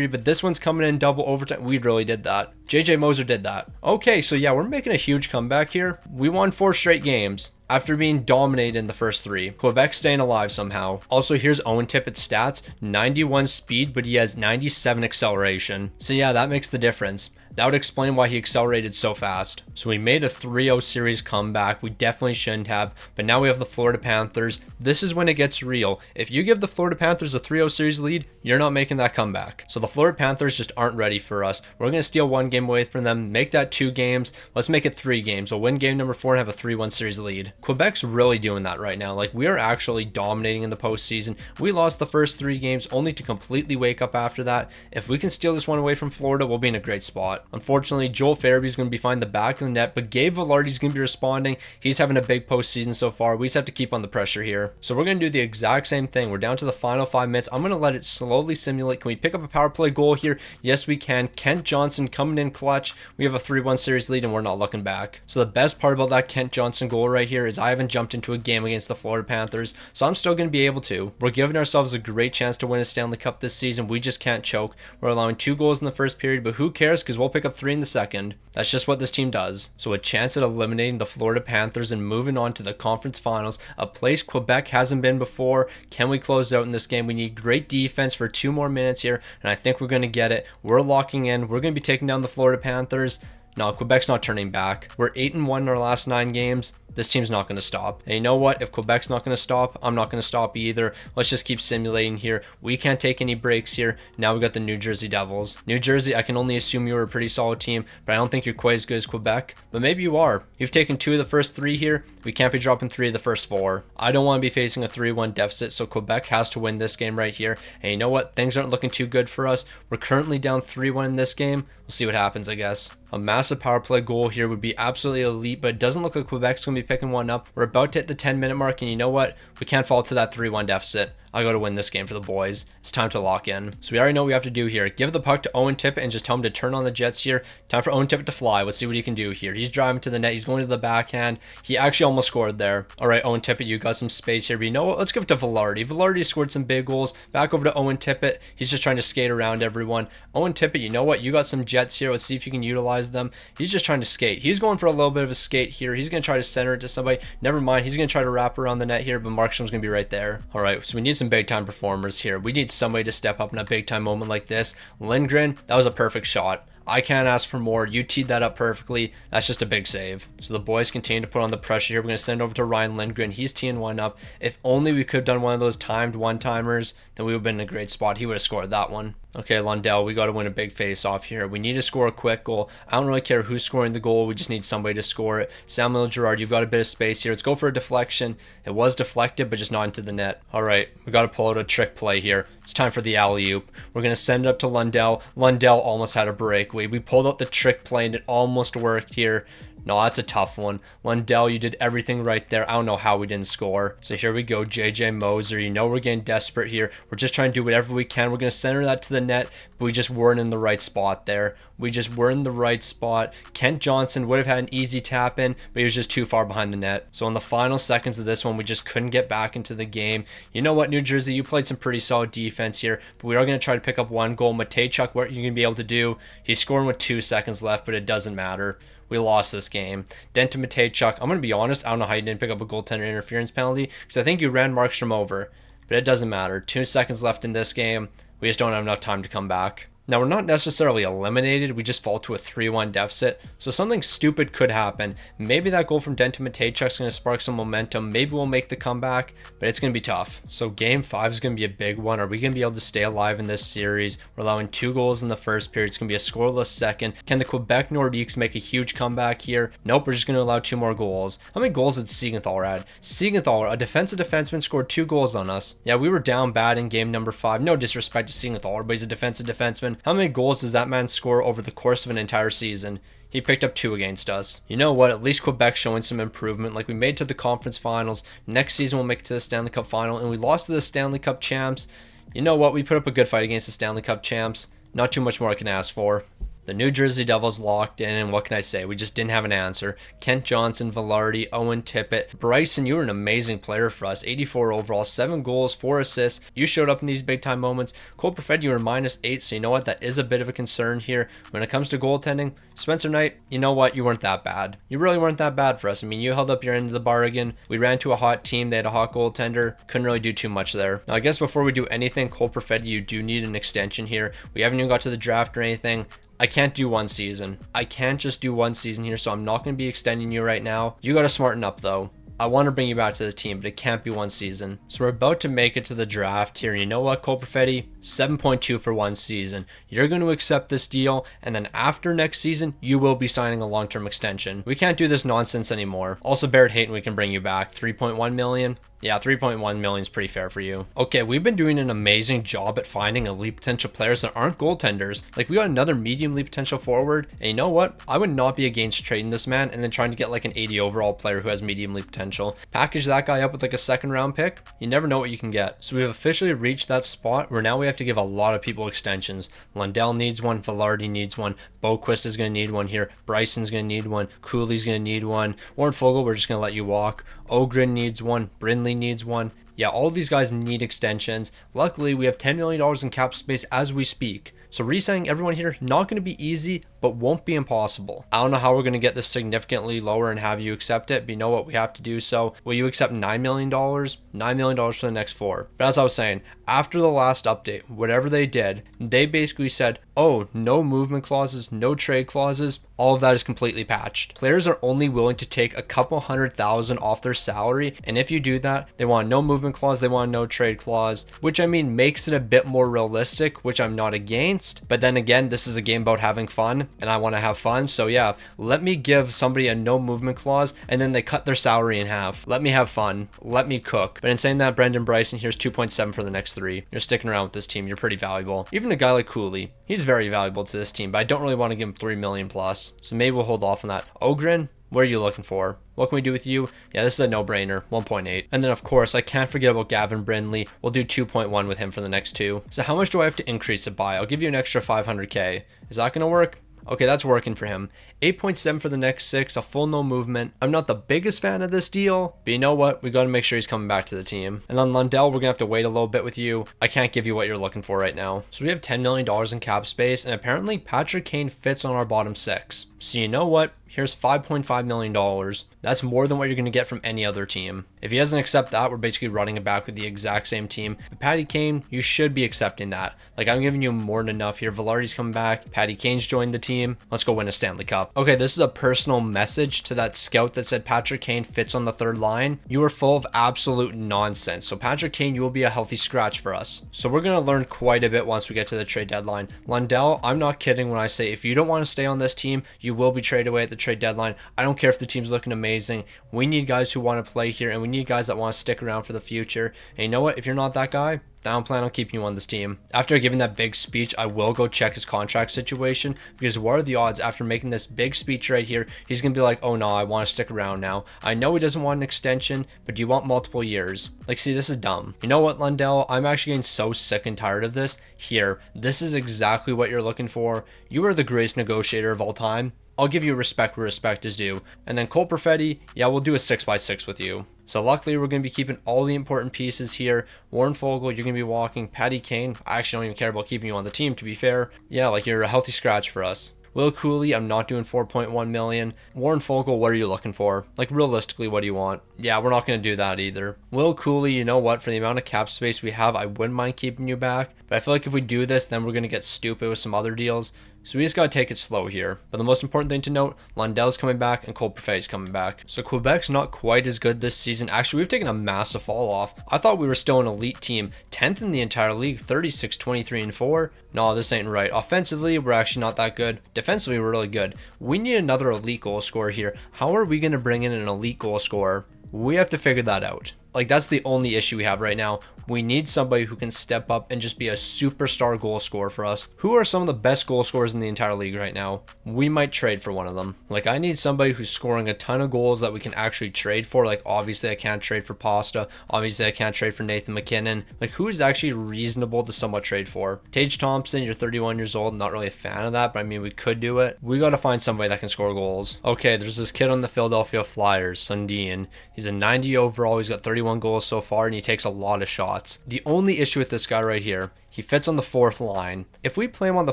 but this one's coming in double overtime. We really did that. JJ Moser did that. Okay, so yeah, we're making a huge comeback here. We won 4 straight games after being dominated in the first 3. Quebec staying alive somehow. Also, here's Owen Tippett's stats. 91 speed, but he has 97 acceleration. So yeah, that makes the difference. That would explain why he accelerated so fast. So we made a 3-0 series comeback. We definitely shouldn't have, but now we have the Florida Panthers. This is when it gets real. If you give the Florida Panthers a 3-0 series lead, you're not making that comeback. So the Florida Panthers just aren't ready for us. We're going to steal 1 game away from them, make that 2 games. Let's make it 3 games. We'll win game number 4 and have a 3-1 series lead. Quebec's really doing that right now. Like, we are actually dominating in the postseason. We lost the first 3 games only to completely wake up after that. If we can steal this one away from Florida, we'll be in a great spot. Unfortunately, Joel Farabee's going to be finding the back of the net, but Gabe Valardi's going to be responding. He's having a big postseason so far. We just have to keep on the pressure here. So we're going to do the exact same thing. We're down to the final 5 minutes. I'm going to let it slowly simulate. Can we pick up a power play goal here? Yes, we can. Kent Johnson coming in clutch. We have a 3-1 series lead and we're not looking back. So the best part about that Kent Johnson goal right here is I haven't jumped into a game against the Florida Panthers, so I'm still going to be able to. We're giving ourselves a great chance to win a Stanley Cup this season. We just can't choke. We're allowing 2 goals in the first period, but who cares, because we'll pick up 3 in the second. That's just what this team does. So a chance at eliminating the Florida Panthers and moving on to the conference finals, a place Quebec hasn't been before. Can we close out in this game? We need great defense for 2 more minutes here, and I think we're going to get it. We're locking in. We're going to be taking down the Florida Panthers. No, Quebec's not turning back. We're 8-1 in our last 9 games. This team's not going to stop. And you know what? If Quebec's not going to stop, I'm not going to stop either. Let's just keep simulating here. We can't take any breaks here. Now we got the New Jersey Devils. New Jersey, I can only assume you're a pretty solid team, but I don't think you're quite as good as Quebec. But maybe you are. You've taken 2 of the first 3 here. We can't be dropping 3 of the first 4. I don't want to be facing a 3-1 deficit, so Quebec has to win this game right here. And you know what? Things aren't looking too good for us. We're currently down 3-1 in this game. We'll see what happens, I guess. A massive power play goal here would be absolutely elite, but it doesn't look like Quebec's going to be picking one up. We're about to hit the 10-minute mark, and you know what? We can't fall to that 3-1 deficit. I got to win this game for the boys. It's time to lock in. So we already know what we have to do here. Give the puck to Owen Tippett and just tell him to turn on the Jets here. Time for Owen Tippett to fly. Let's see what he can do here. He's driving to the net. He's going to the backhand. He actually almost scored there. All right, Owen Tippett, you got some space here. But you know what? Let's give it to Valardi. Valardi scored some big goals. Back over to Owen Tippett. He's just trying to skate around everyone. Owen Tippett, you know what? You got some Jets here. Let's see if you can utilize them. He's just trying to skate. He's going for a little bit of a skate here. He's going to try to center it to somebody. Never mind. He's going to try to wrap around the net here, but Markstrom's going to be right there. All right, so we need some big-time performance here. We need somebody to step up in a big time moment like this. Lindgren, that was a perfect shot. I can't ask for more. You teed that up perfectly. That's just a big save. So the boys continue to put on the pressure here. We're going to send over to Ryan Lindgren. He's teeing one up. If only we could have done one of those timed one-timers, then we would have been in a great spot. He would have scored that one. Okay, Lundell, we got to win a big face-off here. We need to score a quick goal. I don't really care who's scoring the goal. We just need somebody to score it. Samuel Girard, you've got a bit of space here. Let's go for a deflection. It was deflected, but just not into the net. All right, we got to pull out a trick play here. It's time for the alley-oop. We're going to send it up to Lundell. Lundell almost had a breakaway. We pulled out the trick play, and it almost worked here. No, that's a tough one. Lundell, you did everything right there. I don't know how we didn't score. So here we go, JJ Moser. You know we're getting desperate here. We're just trying to do whatever we can. We're going to center that to the net, but we just weren't in the right spot there. We just were in the right spot. Kent Johnson would have had an easy tap in, but he was just too far behind the net. So in the final seconds of this one, we just couldn't get back into the game. You know what, New Jersey, you played some pretty solid defense here, but we are going to try to pick up one goal. Matejchuk, what are you going to be able to do? He's scoring with 2 seconds left, but it doesn't matter. We lost this game. Denton Matejchuk, I'm going to be honest, I don't know how you didn't pick up a goaltender interference penalty, because I think you ran Markstrom over, but it doesn't matter. 2 seconds left in this game. We just don't have enough time to come back. Now, we're not necessarily eliminated. We just fall to a 3-1 deficit. So something stupid could happen. Maybe that goal from Denton Matejchuk is going to spark some momentum. Maybe we'll make the comeback, but it's going to be tough. So game 5 is going to be a big one. Are we going to be able to stay alive in this series? We're allowing 2 goals in the first period. It's going to be a scoreless second. Can the Quebec Nordiques make a huge comeback here? Nope, we're just going to allow 2 more goals. How many goals did Siegenthaler add? Siegenthaler, a defensive defenseman, scored 2 goals on us. Yeah, we were down bad in game number 5. No disrespect to Siegenthaler, but he's a defensive defenseman. How many goals does that man score over the course of an entire season? He picked up 2 against us. You know what? At least Quebec's showing some improvement. Like, we made it to the conference finals. Next season, we'll make it to the Stanley Cup final. And we lost to the Stanley Cup champs. You know what? We put up a good fight against the Stanley Cup champs. Not too much more I can ask for. The New Jersey Devils locked in, and what can I say? We just didn't have an answer. Kent Johnson, Valardi, Owen Tippett. Bryson, you were an amazing player for us. 84 overall, 7 goals, 4 assists. You showed up in these big-time moments. Cole Perfetti, you were -8, so you know what? That is a bit of a concern here. When it comes to goaltending, Spencer Knight, you know what? You weren't that bad. You really weren't that bad for us. I mean, you held up your end of the bargain. We ran to a hot team. They had a hot goaltender. Couldn't really do too much there. Now, I guess before we do anything, Cole Perfetti, you do need an extension here. We haven't even got to the draft or anything. I can't do 1 season. I can't just do 1 season here, so I'm not going to be extending you right now. You got to smarten up, though. I want to bring you back to the team, but it can't be 1 season. So we're about to make it to the draft here. And you know what, Cole Perfetti? 7.2 for 1 season. You're going to accept this deal, and then after next season, you will be signing a long-term extension. We can't do this nonsense anymore. Also, Barrett Hayton, we can bring you back. 3.1 million. Yeah, 3.1 million is pretty fair for you. Okay, we've been doing an amazing job at finding elite potential players that aren't goaltenders. Like, we got another medium elite potential forward, and you know what? I would not be against trading this man and then trying to get like an 80 overall player who has medium elite potential. Package that guy up with like a second round pick. You never know what you can get. So we've officially reached that spot where now we have to give a lot of people extensions. Lundell needs one, Valardi needs one, Boquist is going to need one here, Bryson's going to need one, Cooley's going to need one, Warren Fogle, we're just going to let you walk, Ogren needs one, Brindley needs one. Yeah, all these guys need extensions. Luckily, we have $10 million in cap space as we speak. So re-signing everyone here, not going to be easy, but won't be impossible. I don't know how we're going to get this significantly lower and have you accept it, but you know what, we have to do so. Will you accept $9 million? $9 million for the next 4. But as I was saying, after the last update, whatever they did, they basically said, oh, no movement clauses, no trade clauses. All of that is completely patched. Players are only willing to take a couple $100,000 off their salary. And if you do that, they want no movement clause, they want no trade clause, which I mean makes it a bit more realistic, which I'm not against. But then again, this is a game about having fun and I want to have fun. So yeah, let me give somebody a no movement clause and then they cut their salary in half. Let me have fun. Let me cook. But in saying that, Brendan Bryson, here's 2.7 for the next 3. You're sticking around with this team. You're pretty valuable. Even a guy like Cooley, he's very valuable to this team, but I don't really want to give him 3 million plus. So maybe we'll hold off on that. Ogren, what are you looking for? What can we do with you? Yeah, this is a no-brainer, 1.8. And then of course, I can't forget about Gavin Brindley. We'll do 2.1 with him for the next 2. So how much do I have to increase it by? I'll give you an extra 500K. Is that going to work? Okay, that's working for him. 8.7 for the next 6, a full no movement. I'm not the biggest fan of this deal, but you know what? We got to make sure he's coming back to the team. And then Lundell, we're going to have to wait a little bit with you. I can't give you what you're looking for right now. So we have $10 million in cap space, and apparently Patrick Kane fits on our bottom 6. So you know what? Here's $5.5 million. That's more than what you're going to get from any other team. If he doesn't accept that, we're basically running it back with the exact same team. But Patty Kane, you should be accepting that. Like, I'm giving you more than enough here. Valardi's coming back. Patty Kane's joined the team. Let's go win a Stanley Cup. Okay, this is a personal message to that scout that said Patrick Kane fits on the 3rd line. You are full of absolute nonsense. So Patrick Kane, you will be a healthy scratch for us. So we're going to learn quite a bit once we get to the trade deadline. Lundell, I'm not kidding when I say if you don't want to stay on this team, you will be traded away at the trade deadline. I don't care if the team's looking amazing. We need guys who want to play here, and we need guys that want to stick around for the future. And you know what? If you're not that guy, I don't plan on keeping you on this team. After giving that big speech, I will go check his contract situation, because what are the odds after making this big speech right here, he's going to be like, oh no, I want to stick around now. I know he doesn't want an extension, but do you want multiple years? Like, see, this is dumb. You know what, Lundell? I'm actually getting so sick and tired of this. Here, this is exactly what you're looking for. You are the greatest negotiator of all time. I'll give you respect where respect is due. And then Cole Perfetti, yeah, we'll do a 6x6 with you. So luckily, we're going to be keeping all the important pieces here. Warren Fogle, you're going to be walking. Patty Kane, I actually don't even care about keeping you on the team, to be fair. Yeah, like, you're a healthy scratch for us. Will Cooley, I'm not doing 4.1 million. Warren Fogle, what are you looking for? Like, realistically, what do you want? Yeah, we're not going to do that either. Will Cooley, you know what? For the amount of cap space we have, I wouldn't mind keeping you back. But I feel like if we do this, then we're going to get stupid with some other deals. So we just got to take it slow here. But the most important thing to note, Lundell's coming back and Cole Perfetti's coming back. So Quebec's not quite as good this season. Actually, we've taken a massive fall off. I thought we were still an elite team. 10th in the entire league, 36, 23, and 4. No, this ain't right. Offensively, we're actually not that good. Defensively, we're really good. We need another elite goal scorer here. How are we going to bring in an elite goal scorer? We have to figure that out. Like, that's the only issue we have right now. We need somebody who can step up and just be a superstar goal scorer for us. Who are some of the best goal scorers in the entire league right now? We might trade for one of them. Like, I need somebody who's scoring a ton of goals that we can actually trade for. Like, obviously I can't trade for Pasta. Obviously I can't trade for Nathan McKinnon. Like, who is actually reasonable to somewhat trade for? Tage Thompson, you're 31 years old. Not really a fan of that, but I mean, we could do it. We got to find somebody that can score goals. Okay, there's this kid on the Philadelphia Flyers, Sundin. He's a 90 overall. He's got 31 goals so far, and he takes a lot of shots. The only issue with this guy right here, he fits on the 4th line. If we play him on the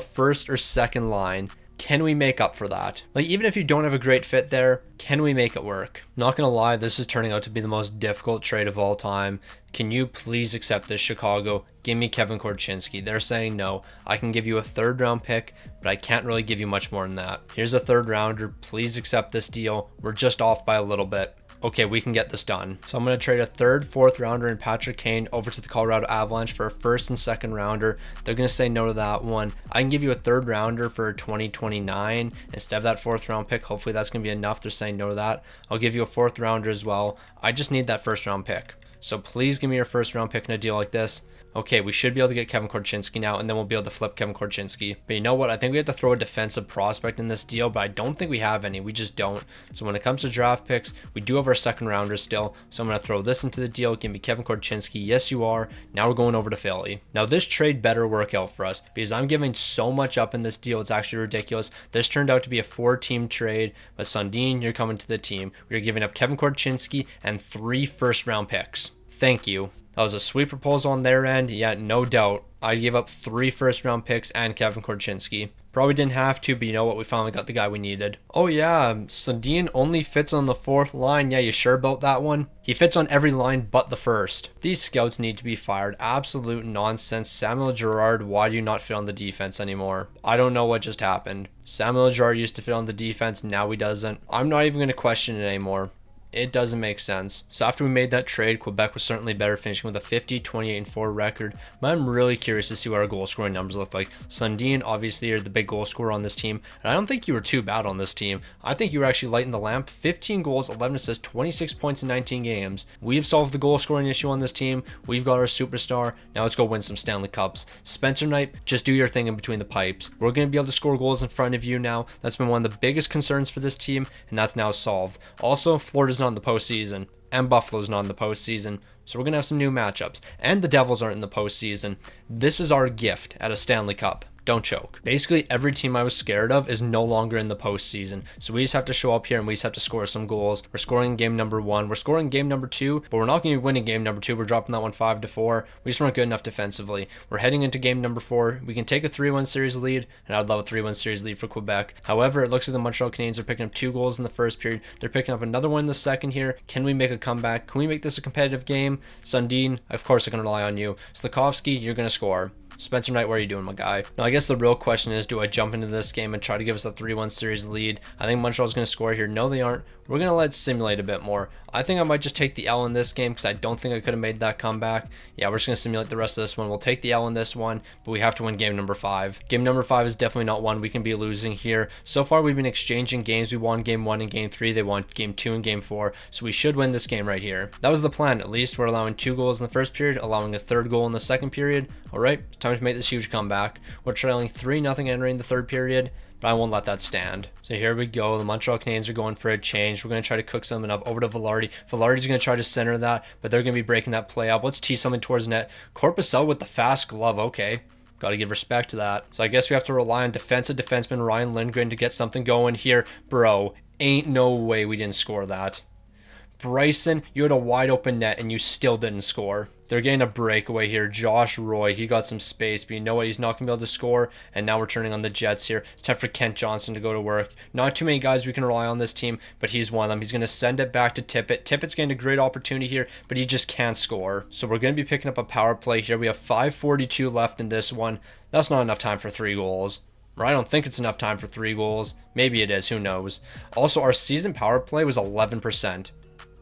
1st or 2nd line, can we make up for that? Like, even if you don't have a great fit there, can we make it work? Not gonna lie, this is turning out to be the most difficult trade of all time. Can you please accept this, Chicago? Give me Kevin Korchinski. They're saying no. I can give you a 3rd round pick, but I can't really give you much more than that. Here's a 3rd rounder. Please accept this deal. We're just off by a little bit. Okay, we can get this done. So I'm going to trade a 3rd, 4th rounder in Patrick Kane over to the Colorado Avalanche for a 1st and 2nd rounder. They're going to say no to that one. I can give you a 3rd rounder for 2029 instead of that 4th round pick. Hopefully that's going to be enough. They're saying no to that. I'll give you a 4th rounder as well. I just need that 1st round pick. So please give me your first round pick in a deal like this. Okay, we should be able to get Kevin Korchinski now, and then we'll be able to flip Kevin Korchinski. But you know what? I think we have to throw a defensive prospect in this deal, but I don't think we have any. We just don't. So when it comes to draft picks, we do have our second rounders still. So I'm going to throw this into the deal. Give me Kevin Korchinski. Yes, you are. Now we're going over to Philly. Now this trade better work out for us because I'm giving so much up in this deal. It's actually ridiculous. This turned out to be a 4-team trade, but Sundin, you're coming to the team. We're giving up Kevin Korchinski and 3 first-round picks. Thank you. That was a sweet proposal on their end. Yeah, no doubt. I gave up 3 first-round picks and Kevin Korchinski. Probably didn't have to, but you know what? We finally got the guy we needed. Oh yeah, Sundin only fits on the 4th line. Yeah, you sure about that one? He fits on every line but the 1st. These scouts need to be fired. Absolute nonsense. Samuel Girard, why do you not fit on the defense anymore? I don't know what just happened. Samuel Girard used to fit on the defense, now he doesn't. I'm not even going to question it anymore. It doesn't make sense. So after we made that trade, Quebec was certainly better, finishing with a 50, 28-4 record. But I'm really curious to see what our goal scoring numbers look like. Sundin, obviously, you're the big goal scorer on this team. And I don't think you were too bad on this team. I think you were actually lighting the lamp. 15 goals, 11 assists, 26 points in 19 games. We've solved the goal scoring issue on this team. We've got our superstar. Now let's go win some Stanley Cups. Spencer Knight, just do your thing in between the pipes. We're going to be able to score goals in front of you now. That's been one of the biggest concerns for this team, and that's now solved. Also, Florida's not in the postseason, and Buffalo's not in the postseason, so we're going to have some new matchups. And the Devils aren't in the postseason. This is our gift at a Stanley Cup. Don't choke. Basically, every team I was scared of is no longer in the postseason. So we just have to show up here and we just have to score some goals. We're scoring game number 1. We're scoring game number 2, but we're not going to be winning game number 2. We're dropping that one 5-4. We just weren't good enough defensively. We're heading into game number 4. We can take a 3-1 series lead, and I'd love a 3-1 series lead for Quebec. However, it looks like the Montreal Canadiens are picking up 2 goals in the first period. They're picking up another one in the second here. Can we make a comeback? Can we make this a competitive game? Sundin, of course I can rely on you. Slafkovsky, you're going to score. Spencer Knight, what are you doing, my guy? Now, I guess the real question is, do I jump into this game and try to give us a 3-1 series lead? I think Montreal's going to score here. No, they aren't. We're going to let it simulate a bit more. I think I might just take the L in this game because I don't think I could have made that comeback. Yeah, we're just going to simulate the rest of this one. We'll take the L in this one, but we have to win game number 5. Game number 5 is definitely not one we can be losing here. So far, we've been exchanging games. We won game 1 and game 3. They won game 2 and game 4. So we should win this game right here. That was the plan, at least. We're allowing 2 goals in the first period, allowing a 3rd goal in the second period. All right, it's time to make this huge comeback. We're trailing 3-0 entering the 3rd period, but I won't let that stand. So here we go. The Montreal Canadiens are going for a change. We're going to try to cook something up over to Valardi. Valardi's going to try to center that, but they're going to be breaking that play up. Let's tee something towards net. Korchinski with the fast glove. Okay. Got to give respect to that. So I guess we have to rely on defensive defenseman Ryan Lindgren to get something going here. Bro, ain't no way we didn't score that. Bryson, you had a wide open net and you still didn't score. They're getting a breakaway here. Josh Roy, he got some space, but you know what? He's not going to be able to score, and now we're turning on the Jets here. It's time for Kent Johnson to go to work. Not too many guys we can rely on this team, but he's one of them. He's going to send it back to Tippett. Tippett's getting a great opportunity here, but he just can't score. So we're going to be picking up a power play here. We have 5:42 left in this one. That's not enough time for 3 goals. Or I don't think it's enough time for 3 goals. Maybe it is. Who knows? Also, our season power play was 11%.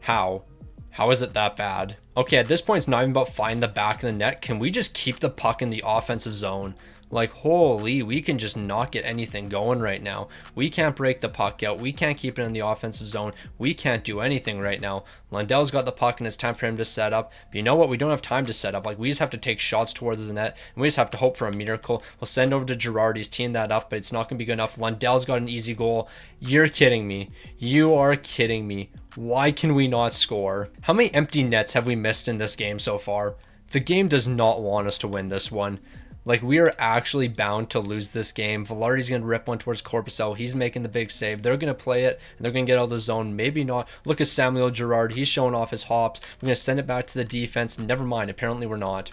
How? How is it that bad? Okay, at this point, it's not even about finding the back of the net. Can we just keep the puck in the offensive zone? Like, holy, we can just not get anything going right now. We can't break the puck out. We can't keep it in the offensive zone. We can't do anything right now. Lundell's got the puck, and it's time for him to set up. But you know what? We don't have time to set up. Like, we just have to take shots towards the net, and we just have to hope for a miracle. We'll send over to Girard. He's teeing that up, but it's not going to be good enough. Lundell's got an easy goal. You're kidding me. You are kidding me. Why can we not score? How many empty nets have we missed in this game so far? The game does not want us to win this one. Like, we are actually bound to lose this game. Valardi's going to rip one towards Korchinski. He's making the big save. They're going to play it, and they're going to get out of the zone. Maybe not. Look at Samuel Girard. He's showing off his hops. We're going to send it back to the defense. Never mind. Apparently, we're not.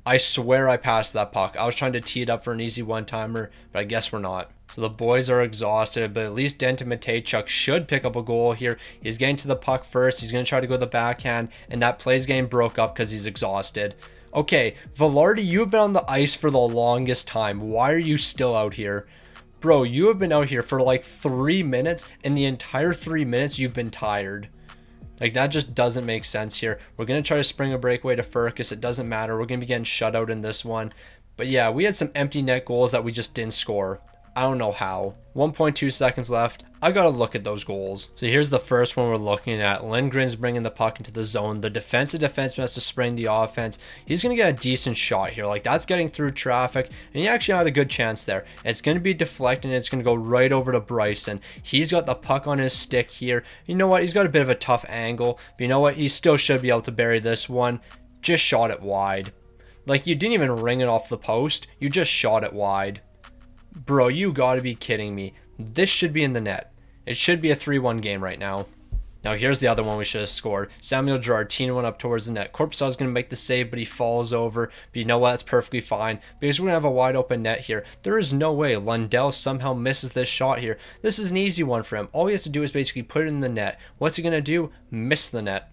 I swear I passed that puck. I was trying to tee it up for an easy one-timer, but I guess we're not. So the boys are exhausted, but at least Denton Mateychuk should pick up a goal here. He's getting to the puck first. He's going to try to go to the backhand, and that play's getting broke up because he's exhausted. Okay, Valardi, you've been on the ice for the longest time. Why are you still out here? Bro, you have been out here for like 3 minutes, and the entire 3 minutes you've been tired. Like, that just doesn't make sense here. We're going to try to spring a breakaway to Furcus. It doesn't matter. We're going to be getting shut out in this one. But yeah, we had some empty net goals that we just didn't score. I don't know how. 1.2 seconds left. I gotta look at those goals. So here's the first one we're looking at. Lindgren's bringing the puck into the zone. The defensive defenseman has to spring the offense. He's gonna get a decent shot here. Like, that's getting through traffic, and he actually had a good chance there. It's gonna be deflected, and it's gonna go right over to Bryson. He's got the puck on his stick here. You know what? He's got a bit of a tough angle, but you know what? He still should be able to bury this one. Just shot it wide. Like, you didn't even ring it off the post. You just shot it wide. Bro, you gotta be kidding me. This should be in the net. It should be a 3-1 game right now. Now here's the other one we should have scored. Samuel Girard went up towards the net. Korpisov's going to make the save, but he falls over. But you know what? That's perfectly fine, because we're going to have a wide open net here. There is no way Lundell somehow misses this shot here. This is an easy one for him. All he has to do is basically put it in the net. What's he going to do? Miss the net.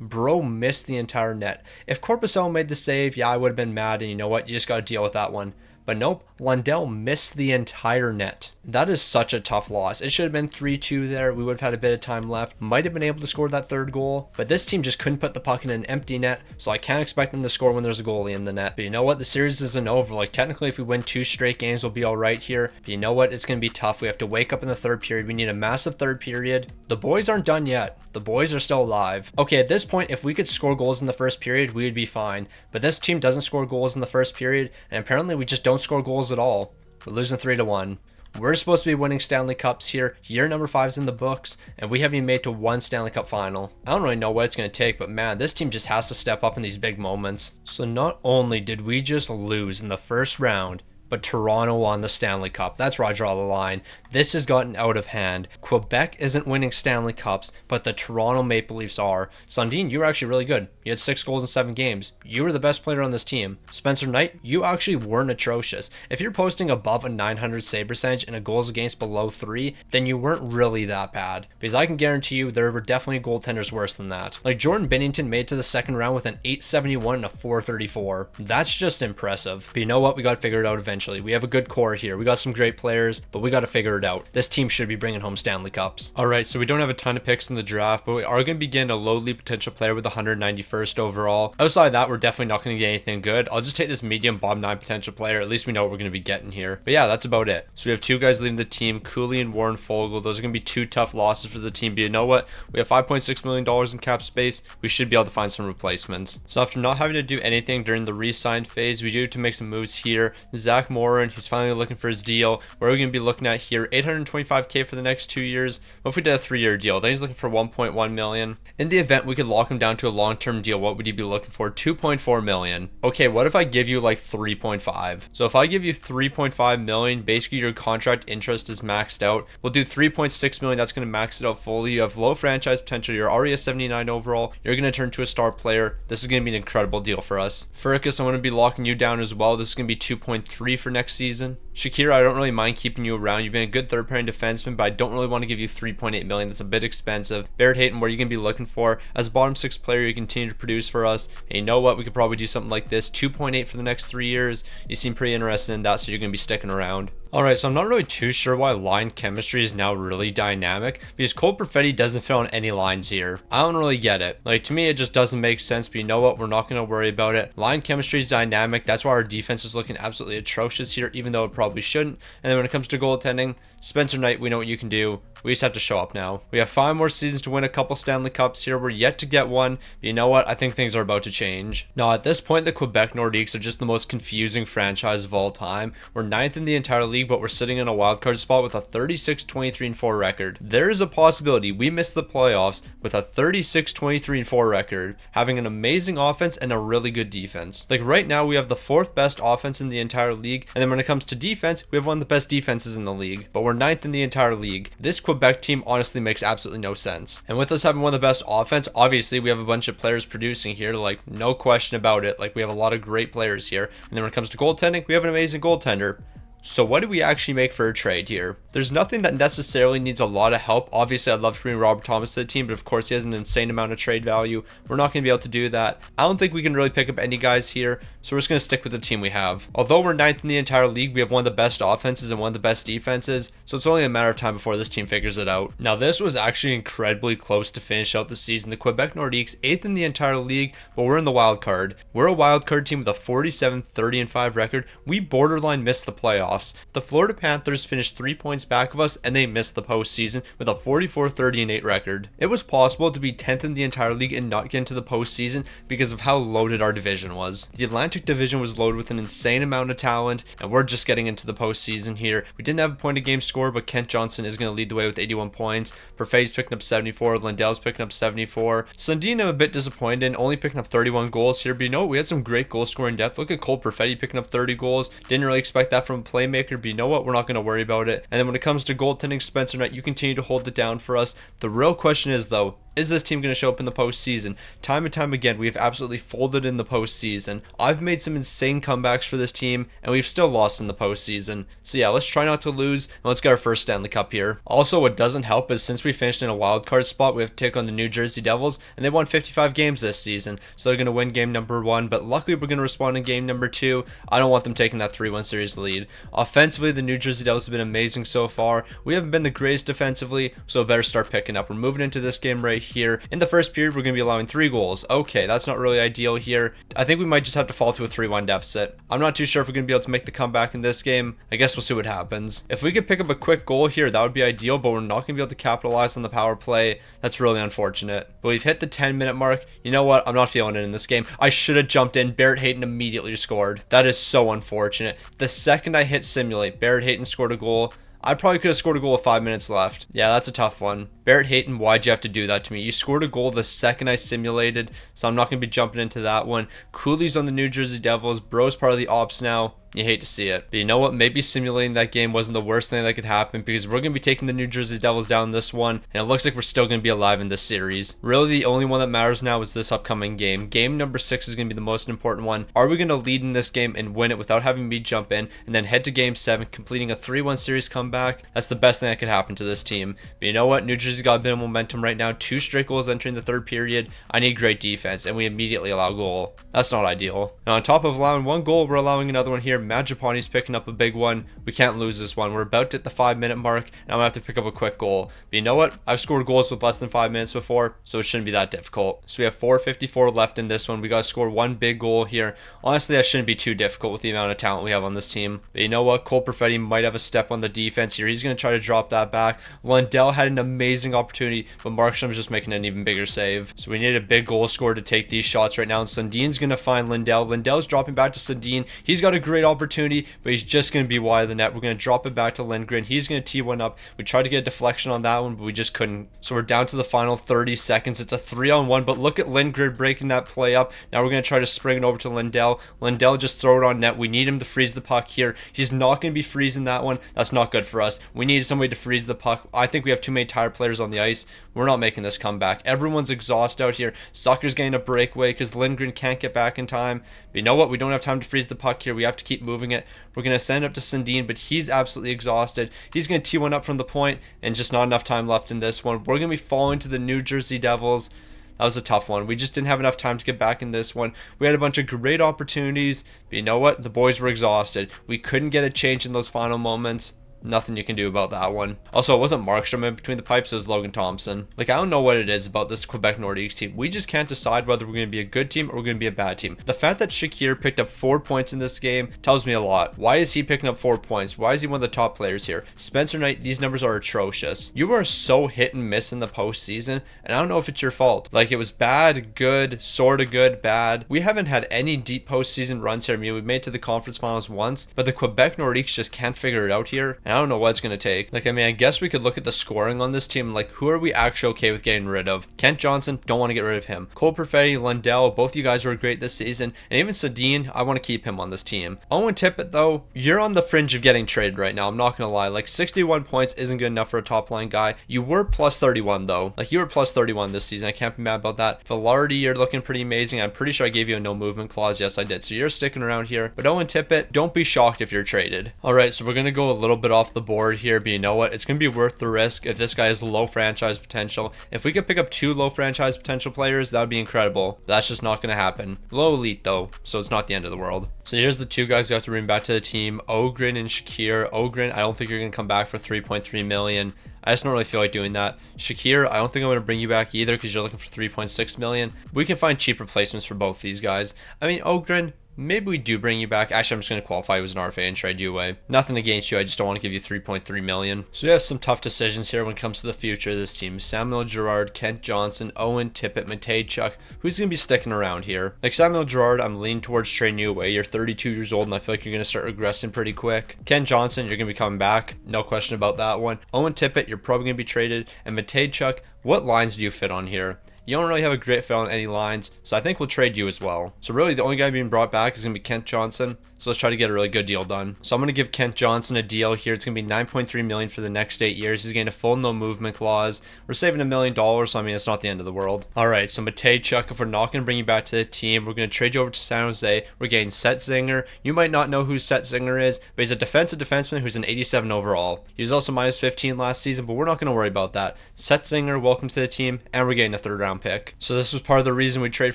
Bro missed the entire net. If Korpisov made the save, yeah, I would have been mad, and you know what? You just got to deal with that one. But nope, Lundell missed the entire net. That is such a tough loss. It should have been 3-2 there. We would have had a bit of time left. Might have been able to score that third goal. But this team just couldn't put the puck in an empty net. So I can't expect them to score when there's a goalie in the net. But you know what? The series isn't over. Like, technically, if we win 2 straight games, we'll be all right here. But you know what? It's going to be tough. We have to wake up in the third period. We need a massive third period. The boys aren't done yet. The boys are still alive. Okay, at this point, if we could score goals in the first period, we would be fine. But this team doesn't score goals in the first period. And apparently, we just don't score goals at all. We're losing 3-1. We're supposed to be winning Stanley Cups here. Year number 5's in the books, and we haven't even made to 1 Stanley Cup final. I don't really know what it's going to take, but man, this team just has to step up in these big moments. So not only did we just lose in the first round, but Toronto won the Stanley Cup. That's where I draw the line. This has gotten out of hand. Quebec isn't winning Stanley Cups, but the Toronto Maple Leafs are. Sundin, you were actually really good. You had 6 goals in 7 games. You were the best player on this team. Spencer Knight, you actually weren't atrocious. If you're posting above a 900 save percentage and a goals against below 3, then you weren't really that bad. Because I can guarantee you there were definitely goaltenders worse than that. Like Jordan Binnington made it to the second round with an 871 and a 434. That's just impressive. But you know what? We got to figure it out eventually. We have a good core here. We got some great players, but we got to figure it out. This team should be bringing home Stanley Cups. All right, so we don't have a ton of picks in the draft, but we are going to begin a lowly potential player with 191st overall. Outside of that, we're definitely not going to get anything good. I'll just take this medium bottom 9 potential player. At least we know what we're going to be getting here. But yeah, that's about it. So we have 2 guys leaving the team, Cooley and Warren Fogle. Those are going to be 2 tough losses for the team, but you know what? We have $5.6 million in cap space. We should be able to find some replacements. So after not having to do anything during the re-sign phase, we do have to make some moves here. Zach Morin, he's finally looking for his deal. Where are we going to be looking at here? $825K for the next 2 years. What if we did a 3-year deal? Then he's looking for $1.1 million. In the event we could lock him down to a long-term deal, what would you be looking for? $2.4 million. Okay, what if I give you like 3.5? So if I give you 3.5 million, basically your contract interest is maxed out. We'll do 3.6 million. That's going to max it out fully. You have low franchise potential. You're already a 79 overall. You're going to turn to a star player. This is going to be an incredible deal for us. Furcus, I'm going to be locking you down as well. This is going to be 2.3 for next season. Shakira, I don't really mind keeping you around. You've been a good third pairing defenseman, but I don't really want to give you 3.8 million. That's a bit expensive. Barrett Hayton, what are you going to be looking for? As a bottom 6 player, you continue to produce for us. And you know what? We could probably do something like this. 2.8 for the next 3 years. You seem pretty interested in that, so you're going to be sticking around. Alright, so I'm not really too sure why line chemistry is now really dynamic, because Cole Perfetti doesn't fit on any lines here. I don't really get it. Like, to me, it just doesn't make sense, but you know what? We're not going to worry about it. Line chemistry is dynamic. That's why our defense is looking absolutely atrocious here, even though it probably shouldn't. And then when it comes to goaltending, Spencer Knight, we know what you can do. We just have to show up now. We have 5 more seasons to win a couple Stanley Cups here. We're yet to get one, but you know what? I think things are about to change. Now, at this point, the Quebec Nordiques are just the most confusing franchise of all time. We're 9th in the entire league, but we're sitting in a wildcard spot with a 36-23-4 record. There is a possibility we miss the playoffs with a 36-23-4 record, having an amazing offense and a really good defense. Like right now, we have the 4th best offense in the entire league, and then when it comes to defense, we have one of the best defenses in the league, but we're 9th in the entire league. This Quebec team honestly makes absolutely no sense. And with us having one of the best offense, obviously we have a bunch of players producing here, like no question about it. Like we have a lot of great players here. And then when it comes to goaltending, we have an amazing goaltender. So what do we actually make for a trade here? There's nothing that necessarily needs a lot of help. Obviously, I'd love to bring Robert Thomas to the team, but of course he has an insane amount of trade value. We're not going to be able to do that. I don't think we can really pick up any guys here, so we're just going to stick with the team we have. Although we're 9th in the entire league, we have one of the best offenses and one of the best defenses, so it's only a matter of time before this team figures it out. Now, this was actually incredibly close to finish out the season. The Quebec Nordiques, 8th in the entire league, but we're in the wild card. We're a wild card team with a 47-30-5 record. We borderline missed the playoffs. playoffs. The Florida Panthers finished 3 points back of us, and they missed the postseason with a 44-30-8 record. It was possible to be 10th in the entire league and not get into the postseason because of how loaded our division was. The Atlantic Division was loaded with an insane amount of talent, and we're just getting into the postseason here. We didn't have a point a game score, but Kent Johnson is going to lead the way with 81 points. Perfetti's picking up 74. Lindell's picking up 74. Sundin, I'm a bit disappointed in, only picking up 31 goals here, but you know what? We had some great goal scoring depth. Look at Cole Perfetti picking up 30 goals. Didn't really expect that from a playmaker, but you know what? We're not going to worry about it. And then when it comes to goaltending, Spencer Knight, you continue to hold it down for us. The real question is, though, is this team going to show up in the postseason? Time and time again, we have absolutely folded in the postseason. I've made some insane comebacks for this team, and we've still lost in the postseason. So yeah, let's try not to lose, and let's get our first Stanley Cup here. Also, what doesn't help is since we finished in a wild card spot, we have to take on the New Jersey Devils, and they won 55 games this season, so they're going to win game number 1, but luckily we're going to respond in game number 2. I don't want them taking that 3-1 series lead. Offensively, the New Jersey Devils have been amazing so far. We haven't been the greatest defensively, so better start picking up. We're moving into this game right here. In the first period, we're going to be allowing 3 goals. Okay, that's not really ideal here. I think we might just have to fall to a 3-1 deficit. I'm not too sure if we're going to be able to make the comeback in this game. I guess we'll see what happens. If we could pick up a quick goal here, that would be ideal, but we're not going to be able to capitalize on the power play. That's really unfortunate. But we've hit the 10-minute mark. You know what? I'm not feeling it in this game. I should have jumped in. Barrett Hayton immediately scored. That is so unfortunate. The second I hit simulate, Barrett Hayton scored a goal. I probably could have scored a goal with 5 minutes left. Yeah, that's a tough one. Barrett Hayton, why'd you have to do that to me? You scored a goal the second I simulated, so I'm not going to be jumping into that one. Cooley's on the New Jersey Devils. Bro's part of the ops now. You hate to see it. But you know what? Maybe simulating that game wasn't the worst thing that could happen because we're going to be taking the New Jersey Devils down this one, and it looks like we're still going to be alive in this series. Really, the only one that matters now is this upcoming game. Game number 6 is going to be the most important one. Are we going to lead in this game and win it without having me jump in and then head to game 7, completing a 3-1 series comeback? That's the best thing that could happen to this team. But you know what? New Jersey's got a bit of momentum right now. 2 straight goals entering the 3rd period. I need great defense, and we immediately allow a goal. That's not ideal. Now, on top of allowing 1 goal, we're allowing another one here. Majapani's picking up a big one. We can't lose this one. We're about to hit the 5-minute mark, and I'm gonna have to pick up a quick goal. But you know what? I've scored goals with less than 5 minutes before, so it shouldn't be that difficult. So we have 4:54 left in this one. We gotta score 1 big goal here. Honestly, that shouldn't be too difficult with the amount of talent we have on this team. But you know what? Cole Perfetti might have a step on the defense here. He's gonna try to drop that back. Lundell had an amazing opportunity, but Markstrom's just making an even bigger save. So we need a big goal scorer to take these shots right now, and Sundin's gonna find Lindell. Lindell's dropping back to Sundin. He's got a great opportunity, but he's just going to be wide of the net. We're going to drop it back to Lindgren. He's going to tee one up. We tried to get a deflection on that one, but we just couldn't. So we're down to the final 30 seconds. It's a 3-on-1, but look at Lindgren breaking that play up. Now we're going to try to spring it over to Lindell. Lindell just throw it on net. We need him to freeze the puck here. He's not going to be freezing that one. That's not good for us. We need somebody to freeze the puck. I think we have too many tired players on the ice. We're not making this comeback. Everyone's exhausted out here. Sucker's getting a breakaway because Lindgren can't get back in time. But you know what? We don't have time to freeze the puck here. We have to keep moving it. We're going to send it up to Sundin, but he's absolutely exhausted. He's going to tee one up from the point, and just not enough time left in this one. We're going to be falling to the New Jersey Devils. That was a tough one. We just didn't have enough time to get back in this one. We had a bunch of great opportunities, but you know what? The boys were exhausted. We couldn't get a change in those final moments. Nothing you can do about that one. Also, it wasn't Markstrom in between the pipes, it was Logan Thompson. Like, I don't know what it is about this Quebec Nordiques team. We just can't decide whether we're going to be a good team or we're going to be a bad team. The fact that Shakir picked up 4 points in this game tells me a lot. Why is he picking up 4 points? Why is he one of the top players here? Spencer Knight, these numbers are atrocious. You are so hit and miss in the postseason, and I don't know if it's your fault. Like, it was bad, good, sort of good, bad. We haven't had any deep postseason runs here. I mean, we made it to the conference finals once, but the Quebec Nordiques just can't figure it out here, and I don't know what it's going to take. Like, I mean, I guess we could look at the scoring on this team. Like, who are we actually okay with getting rid of? Kent Johnson, don't want to get rid of him. Cole Perfetti, Lundell, both you guys were great this season. And even Sundin, I want to keep him on this team. Owen Tippett, though, you're on the fringe of getting traded right now. I'm not going to lie. Like, 61 points isn't good enough for a top line guy. You were plus 31, though. Like, you were plus 31 this season. I can't be mad about that. Valardi, you're looking pretty amazing. I'm pretty sure I gave you a no movement clause. Yes, I did. So you're sticking around here. But Owen Tippett, don't be shocked if you're traded. All right, so we're going to go a little bit off the board here, but you know what? It's going to be worth the risk if this guy has low franchise potential. If we could pick up 2 low franchise potential players, that would be incredible. That's just not going to happen. Low elite, though, so it's not the end of the world. So here's the 2 guys you have to bring back to the team, Ogren and Shakir. Ogren, I don't think you're going to come back for $3.3 million. I just don't really feel like doing that. Shakir, I don't think I'm going to bring you back either because you're looking for $3.6 million. We can find cheap replacements for both these guys. I mean, Ogren, maybe we do bring you back. Actually, I'm just going to qualify you as an RFA and trade you away. Nothing against you. I just don't want to give you 3.3 million. So we have some tough decisions here when it comes to the future of this team. Samuel Girard, Kent Johnson, Owen Tippett, Matejchuk. Who's going to be sticking around here? Like Samuel Girard, I'm leaning towards trading you away. You're 32 years old, and I feel like you're going to start regressing pretty quick. Kent Johnson, you're going to be coming back. No question about that one. Owen Tippett, you're probably going to be traded. And Matejchuk, what lines do you fit on here? You don't really have a great fit on any lines, so I think we'll trade you as well. So really, the only guy being brought back is going to be Kent Johnson. So let's try to get a really good deal done. So I'm going to give Kent Johnson a deal here. It's going to be $9.3 million for the next 8 years. He's getting a full no movement clause. We're saving $1 million, so I mean, it's not the end of the world. All right, so Matejchuk, if we're not going to bring you back to the team, we're going to trade you over to San Jose. We're getting Setzinger. You might not know who Setzinger is, but he's a defensive defenseman who's an 87 overall. He was also minus 15 last season, but we're not going to worry about that. Setzinger, welcome to the team, and we're getting a 3rd round pick. So this was part of the reason we trade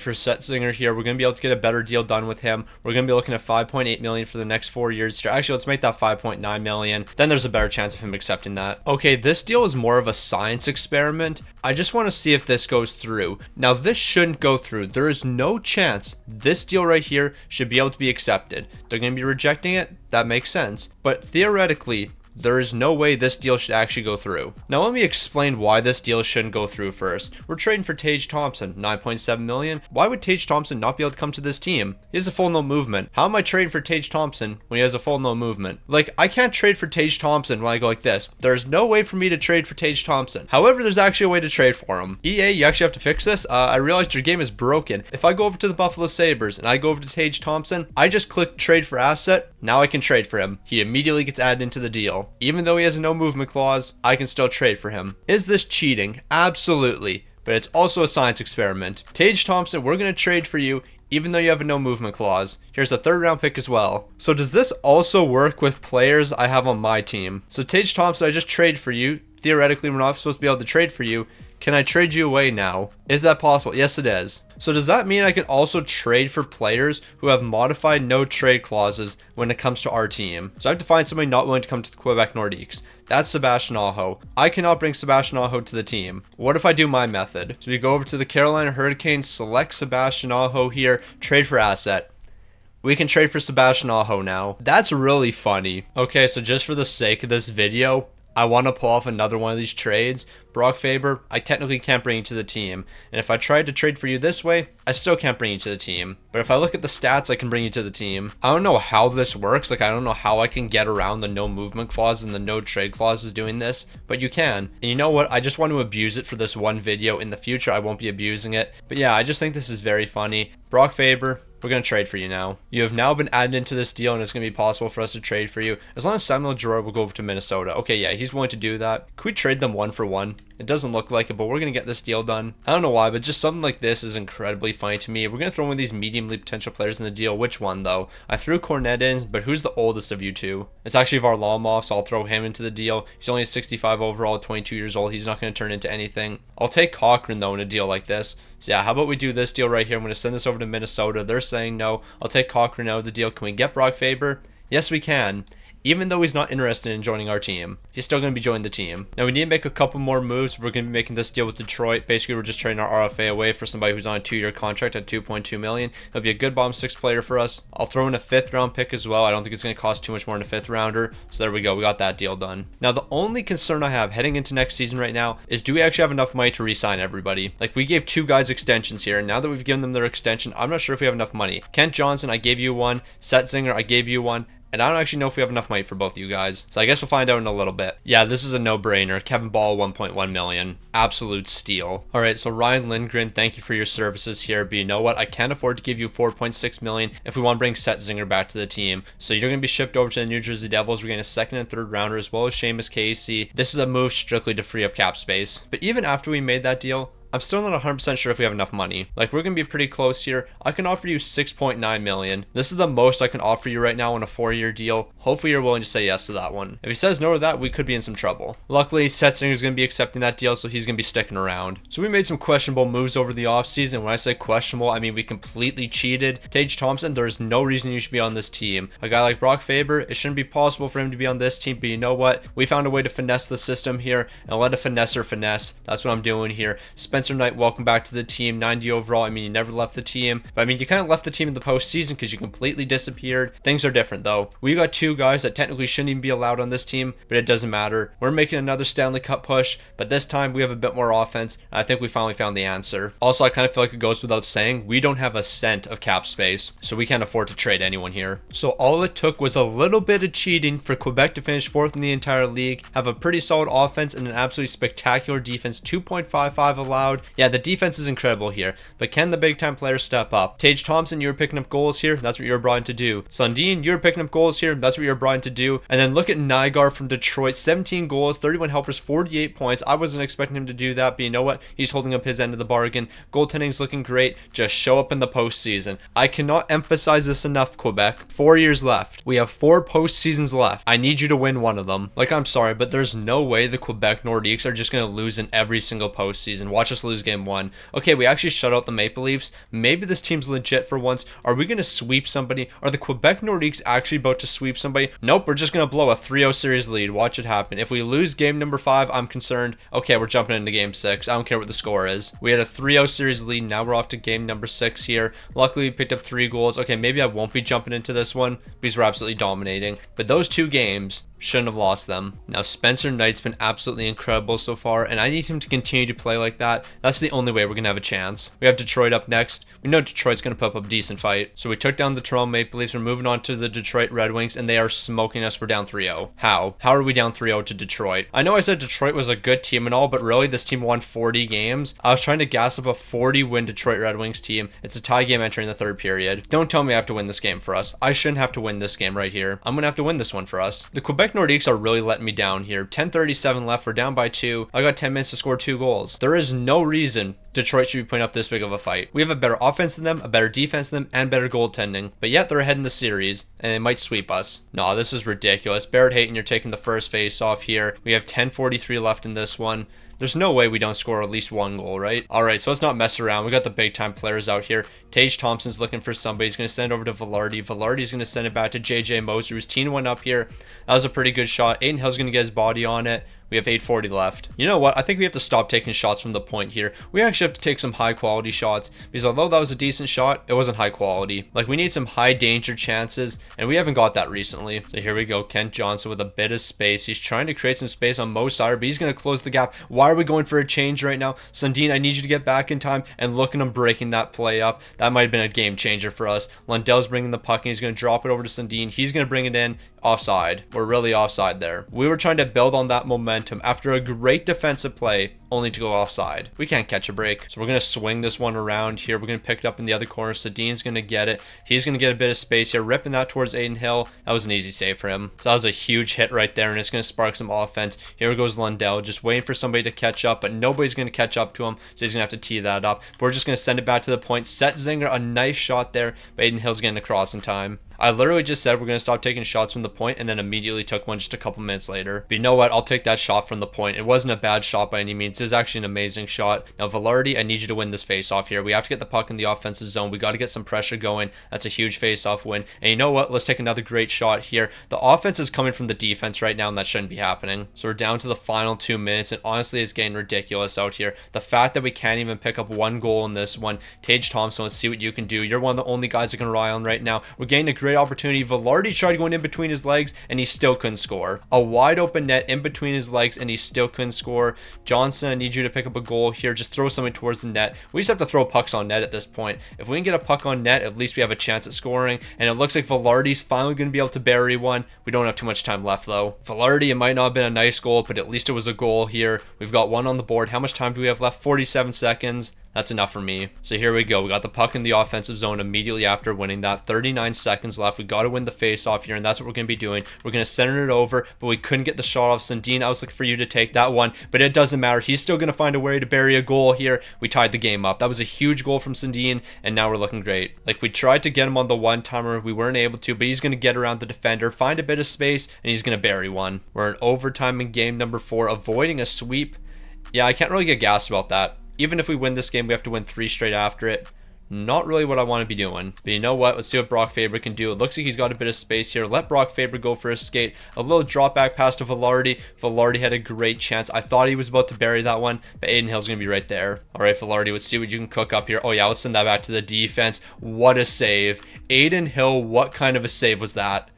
for Setzinger here. We're going to be able to get a better deal done with him. We're going to be looking at $5.8 million for the next 4 years here. Actually, let's make that $5.9 million. Then there's a better chance of him accepting that. Okay, this deal is more of a science experiment. I just want to see if this goes through. Now, this shouldn't go through. There is no chance this deal right here should be able to be accepted. They're going to be rejecting it. That makes sense. But theoretically, there is no way this deal should actually go through. Now let me explain why this deal shouldn't go through first. We're trading for Tage Thompson, $9.7 million. Why would Tage Thompson not be able to come to this team? He has a full no movement. How am I trading for Tage Thompson when he has a full no movement? Like, I can't trade for Tage Thompson when I go like this. There's no way for me to trade for Tage Thompson. However, there's actually a way to trade for him. EA, you actually have to fix this. I realized your game is broken. If I go over to the Buffalo Sabres and I go over to Tage Thompson, I just click trade for asset. Now I can trade for him. He immediately gets added into the deal. Even though he has a no movement clause, I can still trade for him. Is this cheating? Absolutely. But it's also a science experiment. Tage Thompson, we're going to trade for you even though you have a no movement clause. Here's a 3rd round pick as well. So does this also work with players I have on my team? So Tage Thompson, I just trade for you. Theoretically, we're not supposed to be able to trade for you. Can I trade you away now? Is that possible? Yes, it is. So does that mean I can also trade for players who have modified no trade clauses when it comes to our team? So I have to find somebody not willing to come to the Quebec Nordiques. That's Sebastian Aho. I cannot bring Sebastian Aho to the team. What if I do my method? So we go over to the Carolina Hurricanes, select Sebastian Aho here, trade for asset. We can trade for Sebastian Aho now. That's really funny. Okay, so just for the sake of this video, I want to pull off another one of these trades. Brock Faber, I technically can't bring you to the team. And if I tried to trade for you this way, I still can't bring you to the team. But if I look at the stats, I can bring you to the team. I don't know how this works. Like, I don't know how I can get around the no movement clause and the no trade clauses doing this. But you can. And you know what? I just want to abuse it for this one video. In the future, I won't be abusing it. But yeah, I just think this is very funny. Brock Faber, we're going to trade for you now. You have now been added into this deal, and it's going to be possible for us to trade for you. As long as Samuel Girard will go over to Minnesota. Okay, yeah, he's willing to do that. Could we trade them 1 for 1? It doesn't look like it, but we're going to get this deal done. I don't know why, but just something like this is incredibly funny to me. We're going to throw one of these medium league potential players in the deal. Which one, though? I threw Cornet in, but who's the oldest of you two? It's actually Varlamov, so I'll throw him into the deal. He's only a 65 overall, 22 years old. He's not going to turn into anything. I'll take Cochran, though, in a deal like this. So yeah, how about we do this deal right here? I'm going to send this over to Minnesota. They're saying no. I'll take Cochran out of the deal. Can we get Brock Faber? Yes, we can. Even though he's not interested in joining our team, he's still going to be joining the team. Now, we need to make a couple more moves. We're going to be making this deal with Detroit. Basically, we're just trading our RFA away for somebody who's on a 2-year contract at $2.2 million. He'll be a good bottom 6 player for us. I'll throw in a 5th round pick as well. I don't think it's going to cost too much more than a 5th rounder. So there we go. We got that deal done. Now, the only concern I have heading into next season right now is, do we actually have enough money to re-sign everybody? Like, we gave 2 guys extensions here, and now that we've given them their extension, I'm not sure if we have enough money. Kent Johnson, I gave you 1. Setzinger, I gave you 1. And I don't actually know if we have enough money for both of you guys. So I guess we'll find out in a little bit. Yeah, this is a no-brainer. Kevin Ball, $1.1 million. Absolute steal. All right, so Ryan Lindgren, thank you for your services here. But you know what? I can't afford to give you $4.6 million if we want to bring Setzinger back to the team. So you're going to be shipped over to the New Jersey Devils. We're getting a 2nd and 3rd rounder as well as Seamus Casey. This is a move strictly to free up cap space. But even after we made that deal, I'm still not 100% sure if we have enough money. Like, we're going to be pretty close here. I can offer you $6.9 million. This is the most I can offer you right now on a 4-year deal. Hopefully you're willing to say yes to that one. If he says no to that, we could be in some trouble. Luckily, Setzinger is going to be accepting that deal, so he's going to be sticking around. So we made some questionable moves over the offseason. When I say questionable, I mean we completely cheated. Tage Thompson, there's no reason you should be on this team. A guy like Brock Faber, it shouldn't be possible for him to be on this team, but you know what? We found a way to finesse the system here and let a finesser finesse. That's what I'm doing here. Spencer Spencer Knight, welcome back to the team. 90 overall. I mean, you never left the team, but I mean, you kind of left the team in the postseason because you completely disappeared. Things are different though. We got two guys that technically shouldn't even be allowed on this team, but it doesn't matter. We're making another Stanley Cup push, but this time we have a bit more offense. I think we finally found the answer. Also, I kind of feel like it goes without saying, we don't have a cent of cap space, so we can't afford to trade anyone here. So all it took was a little bit of cheating for Quebec to finish 4th in the entire league, have a pretty solid offense and an absolutely spectacular defense. 2.55 allowed. Yeah, the defense is incredible here, but can the big time players step up? Tage Thompson, you were picking up goals here. That's what you were brought in to do. Sundin, you were picking up goals here. That's what you were brought in to do. And then look at Nygaard from Detroit, 17 goals, 31 helpers, 48 points. I wasn't expecting him to do that, but you know what? He's holding up his end of the bargain. Goaltending's looking great. Just show up in the postseason. I cannot emphasize this enough, Quebec. 4 years left. We have 4 postseasons left. I need you to win one of them. Like, I'm sorry, but there's no way the Quebec Nordiques are just going to lose in every single postseason. Watch us lose game 1. Okay, we actually shut out the Maple Leafs. Maybe this team's legit for once. Are we going to sweep somebody? Are the Quebec Nordiques actually about to sweep somebody? Nope, we're just going to blow a 3-0 series lead. Watch it happen. If we lose game number 5, I'm concerned. Okay, we're jumping into game 6. I don't care what the score is. We had a 3-0 series lead. Now we're off to game number 6 here. Luckily, we picked up 3 goals. Okay, maybe I won't be jumping into this one because we're absolutely dominating. But those 2 games, shouldn't have lost them. Now, Spencer Knight's been absolutely incredible so far, and I need him to continue to play like that. That's the only way we're going to have a chance. We have Detroit up next. We know Detroit's going to put up a decent fight. So we took down the Toronto Maple Leafs. We're moving on to the Detroit Red Wings, and they are smoking us. We're down 3-0. How? How are we down 3-0 to Detroit? I know I said Detroit was a good team and all, but really, this team won 40 games. I was trying to gas up a 40-win Detroit Red Wings team. It's a tie game entering the 3rd period. Don't tell me I have to win this game for us. I shouldn't have to win this game right here. I'm going to have to win this one for us. The Quebec Nordiques are really letting me down here. 10:37 left. We're down by 2. I got 10 minutes to score 2 goals. There is no reason Detroit should be putting up this big of a fight. We have a better offense than them, a better defense than them, and better goaltending. But yet they're ahead in the series, and they might sweep us. Nah, this is ridiculous. Barrett Hayton, you're taking the first face off here. We have 10:43 left in this one. There's no way we don't score at least 1 goal, right? All right, so let's not mess around. We got the big time players out here. Tage Thompson's looking for somebody. He's going to send it over to Valardi. Valardi's going to send it back to JJ Moser, who's teeing one up here. That was a pretty good shot. Aiden Hill's going to get his body on it. We have 8:40 left. You know what? I think we have to stop taking shots from the point here. We actually have to take some high quality shots because although that was a decent shot, it wasn't high quality. Like, we need some high danger chances, and we haven't got that recently. So here we go. Kent Johnson with a bit of space. He's trying to create some space on Mo Sire, but he's going to close the gap. Why are we going for a change right now? Sundin, I need you to get back in time, and look at him breaking that play up. That might have been a game changer for us. Lundell's bringing the puck, and he's going to drop it over to Sundin. He's going to bring it in. Offside. We're really offside there. We were trying to build on that momentum after a great defensive play, only to go offside. We can't catch a break. So we're going to swing this one around here. We're going to pick it up in the other corner. Sadine's going to get it. He's going to get a bit of space here, ripping that towards Aiden Hill. That was an easy save for him. So that was a huge hit right there, and it's going to spark some offense. Here goes Lundell, just waiting for somebody to catch up, but nobody's going to catch up to him, so he's going to have to tee that up. But we're just going to send it back to the point. Set Zinger, a nice shot there, but Aiden Hill's getting across in time. I literally just said we're going to stop taking shots from the point and then immediately took one just a couple minutes later. But you know what? I'll take that shot from the point. It wasn't a bad shot by any means. It was actually an amazing shot. Now, Valardi, I need you to win this face-off here. We have to get the puck in the offensive zone. We got to get some pressure going. That's a huge face-off win. And you know what? Let's take another great shot here. The offense is coming from the defense right now, and that shouldn't be happening. So we're down to the final 2 minutes, and honestly, it's getting ridiculous out here. The fact that we can't even pick up 1 goal in this one. Tage Thompson, let's see what you can do. You're one of the only guys I can rely on right now. We're getting a great opportunity. Valardi tried going in between his legs, and he still couldn't score. A wide open net in between his legs, and he still couldn't score. Johnson, I need you to pick up a goal here. Just throw something towards the net. We just have to throw pucks on net at this point. If we can get a puck on net, at least we have a chance at scoring. And it looks like Valardi's finally going to be able to bury one. We don't have too much time left, though. Valardi, it might not have been a nice goal, but at least it was a goal here. We've got 1 on the board. How much time do we have left? 47 seconds. That's enough for me. So here we go. We got the puck in the offensive zone immediately after winning that. 39 seconds left. We got to win the face-off here, and that's what we're going to be doing. We're going to center it over, but we couldn't get the shot off. Sundin, I was looking for you to take that one, but it doesn't matter. He's still going to find a way to bury a goal here. We tied the game up. That was a huge goal from Sundin, and now we're looking great. Like, we tried to get him on the one-timer. We weren't able to, but he's going to get around the defender, find a bit of space, and he's going to bury one. We're in overtime in game number 4, avoiding a sweep. Yeah, I can't really get gassed about that. Even if we win this game, we have to win 3 straight after it. Not really what I want to be doing. But you know what? Let's see what Brock Faber can do. It looks like he's got a bit of space here. Let Brock Faber go for a skate. A little drop back pass to Valardi. Valardi had a great chance. I thought he was about to bury that one, but Aiden Hill's going to be right there. All right, Valardi, let's see what you can cook up here. Oh yeah, let's send that back to the defense. What a save. Aiden Hill, what kind of a save was that?